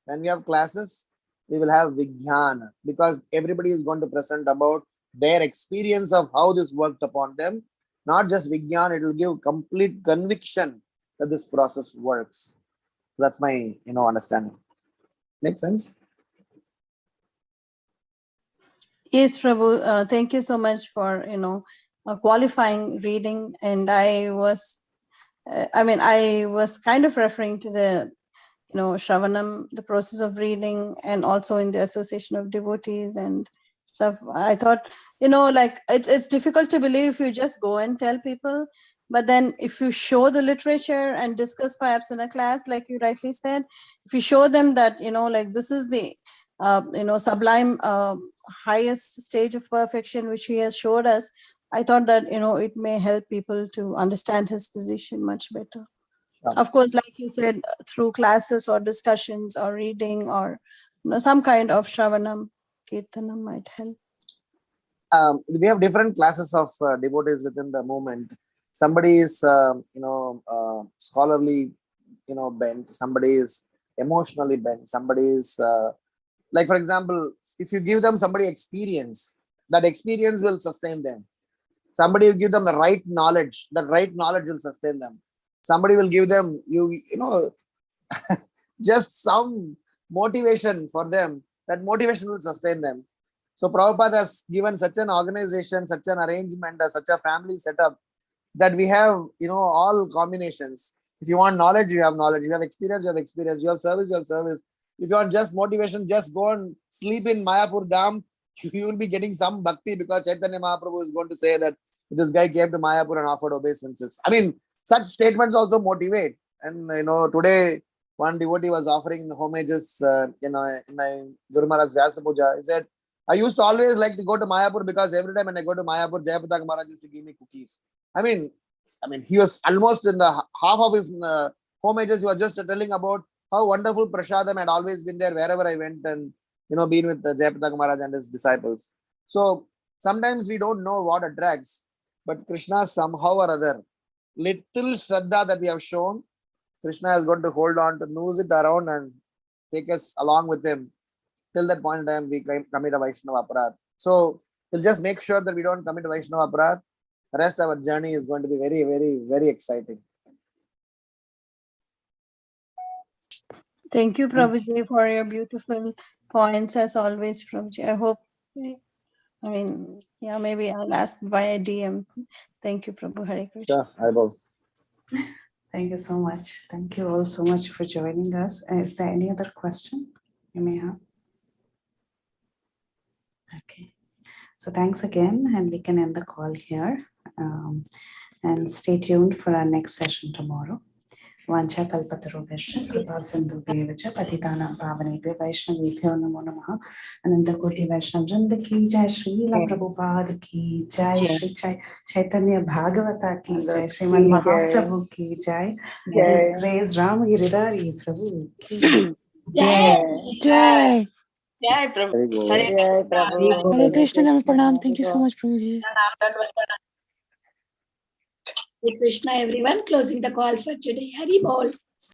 When we have classes, we will have vijnana, because everybody is going to present about their experience of how this worked upon them. Not just vijnana, it will give complete conviction that this process works. That's my understanding. Makes sense? Yes, Prabhu. Thank you so much for qualifying reading. And I was kind of referring to the Shravanam, the process of reading, and also in the association of devotees and stuff. I thought, it's difficult to believe if you just go and tell people, but then if you show the literature and discuss perhaps in a class, like you rightly said, if you show them that, this is the, sublime, highest stage of perfection, which he has showed us, I thought that, it may help people to understand his position much better. Of course, like you said, through classes or discussions or reading or some kind of Shravanam, Kirtanam might help. We have different classes of devotees within the movement. Somebody is, scholarly, bent. Somebody is emotionally bent. Somebody is, like, for example, if you give them somebody experience, that experience will sustain them. Somebody will give them the right knowledge. That right knowledge will sustain them. Somebody will give them, just some motivation for them. That motivation will sustain them. So Prabhupada has given such an organization, such an arrangement, such a family setup, that we have, all combinations. If you want knowledge, you have knowledge. You have experience, you have experience. You have service, you have service. If you want just motivation, just go and sleep in Mayapur Dham. You will be getting some bhakti, because Chaitanya Mahaprabhu is going to say that this guy came to Mayapur and offered obeisances. I mean, such statements also motivate. And today one devotee was offering the homages in my Guru Maharaj Vyasa Puja. He said, I used to always like to go to Mayapur, because every time when I go to Mayapur, Jayapataka Maharaj used to give me cookies. I mean, he was almost in the half of his homages, he was just telling about how wonderful Prashadam had always been there wherever I went, and been with Jayapataka Maharaj and his disciples. So sometimes we don't know what attracts, but Krishna somehow or other, little Shraddha that we have shown, Krishna is going to hold on to, nose it around and take us along with him. Till that point in time, we commit a Vaishnava aparadh. So we'll just make sure that we don't commit a Vaishnava aparadh. The rest of our journey is going to be very, very, very exciting. Thank you, Prabhuji, for your beautiful points as always, Prabhuji. I hope, maybe I'll ask via DM. Thank you, Prabhu. Hare Krishna. Sure, I will. Thank you so much. Thank you all so much for joining us. Is there any other question you may have? Okay. So thanks again, and we can end the call here. And stay tuned for our next session tomorrow. Vancha kalpatarubhasya kripa sindhu bevacha patitanam pavanebhyo vaishnavebhyo namo namaha. Ananta koti Vaishnav Vrinda ki jai, Srila Prabhupada ki jai, Shri Chaitanya Bhagavata ki jai, Srimad Mahaprabhu ki jai, His Grace Ramgiridhari Prabhu ki Jai. Jai. Jai Prabhu. Hare Jai Prabhu. Hare Krishna and Pranam. Thank you so much, Prabhuji. Hare Krishna, everyone. Closing the call for today. Hari Bol.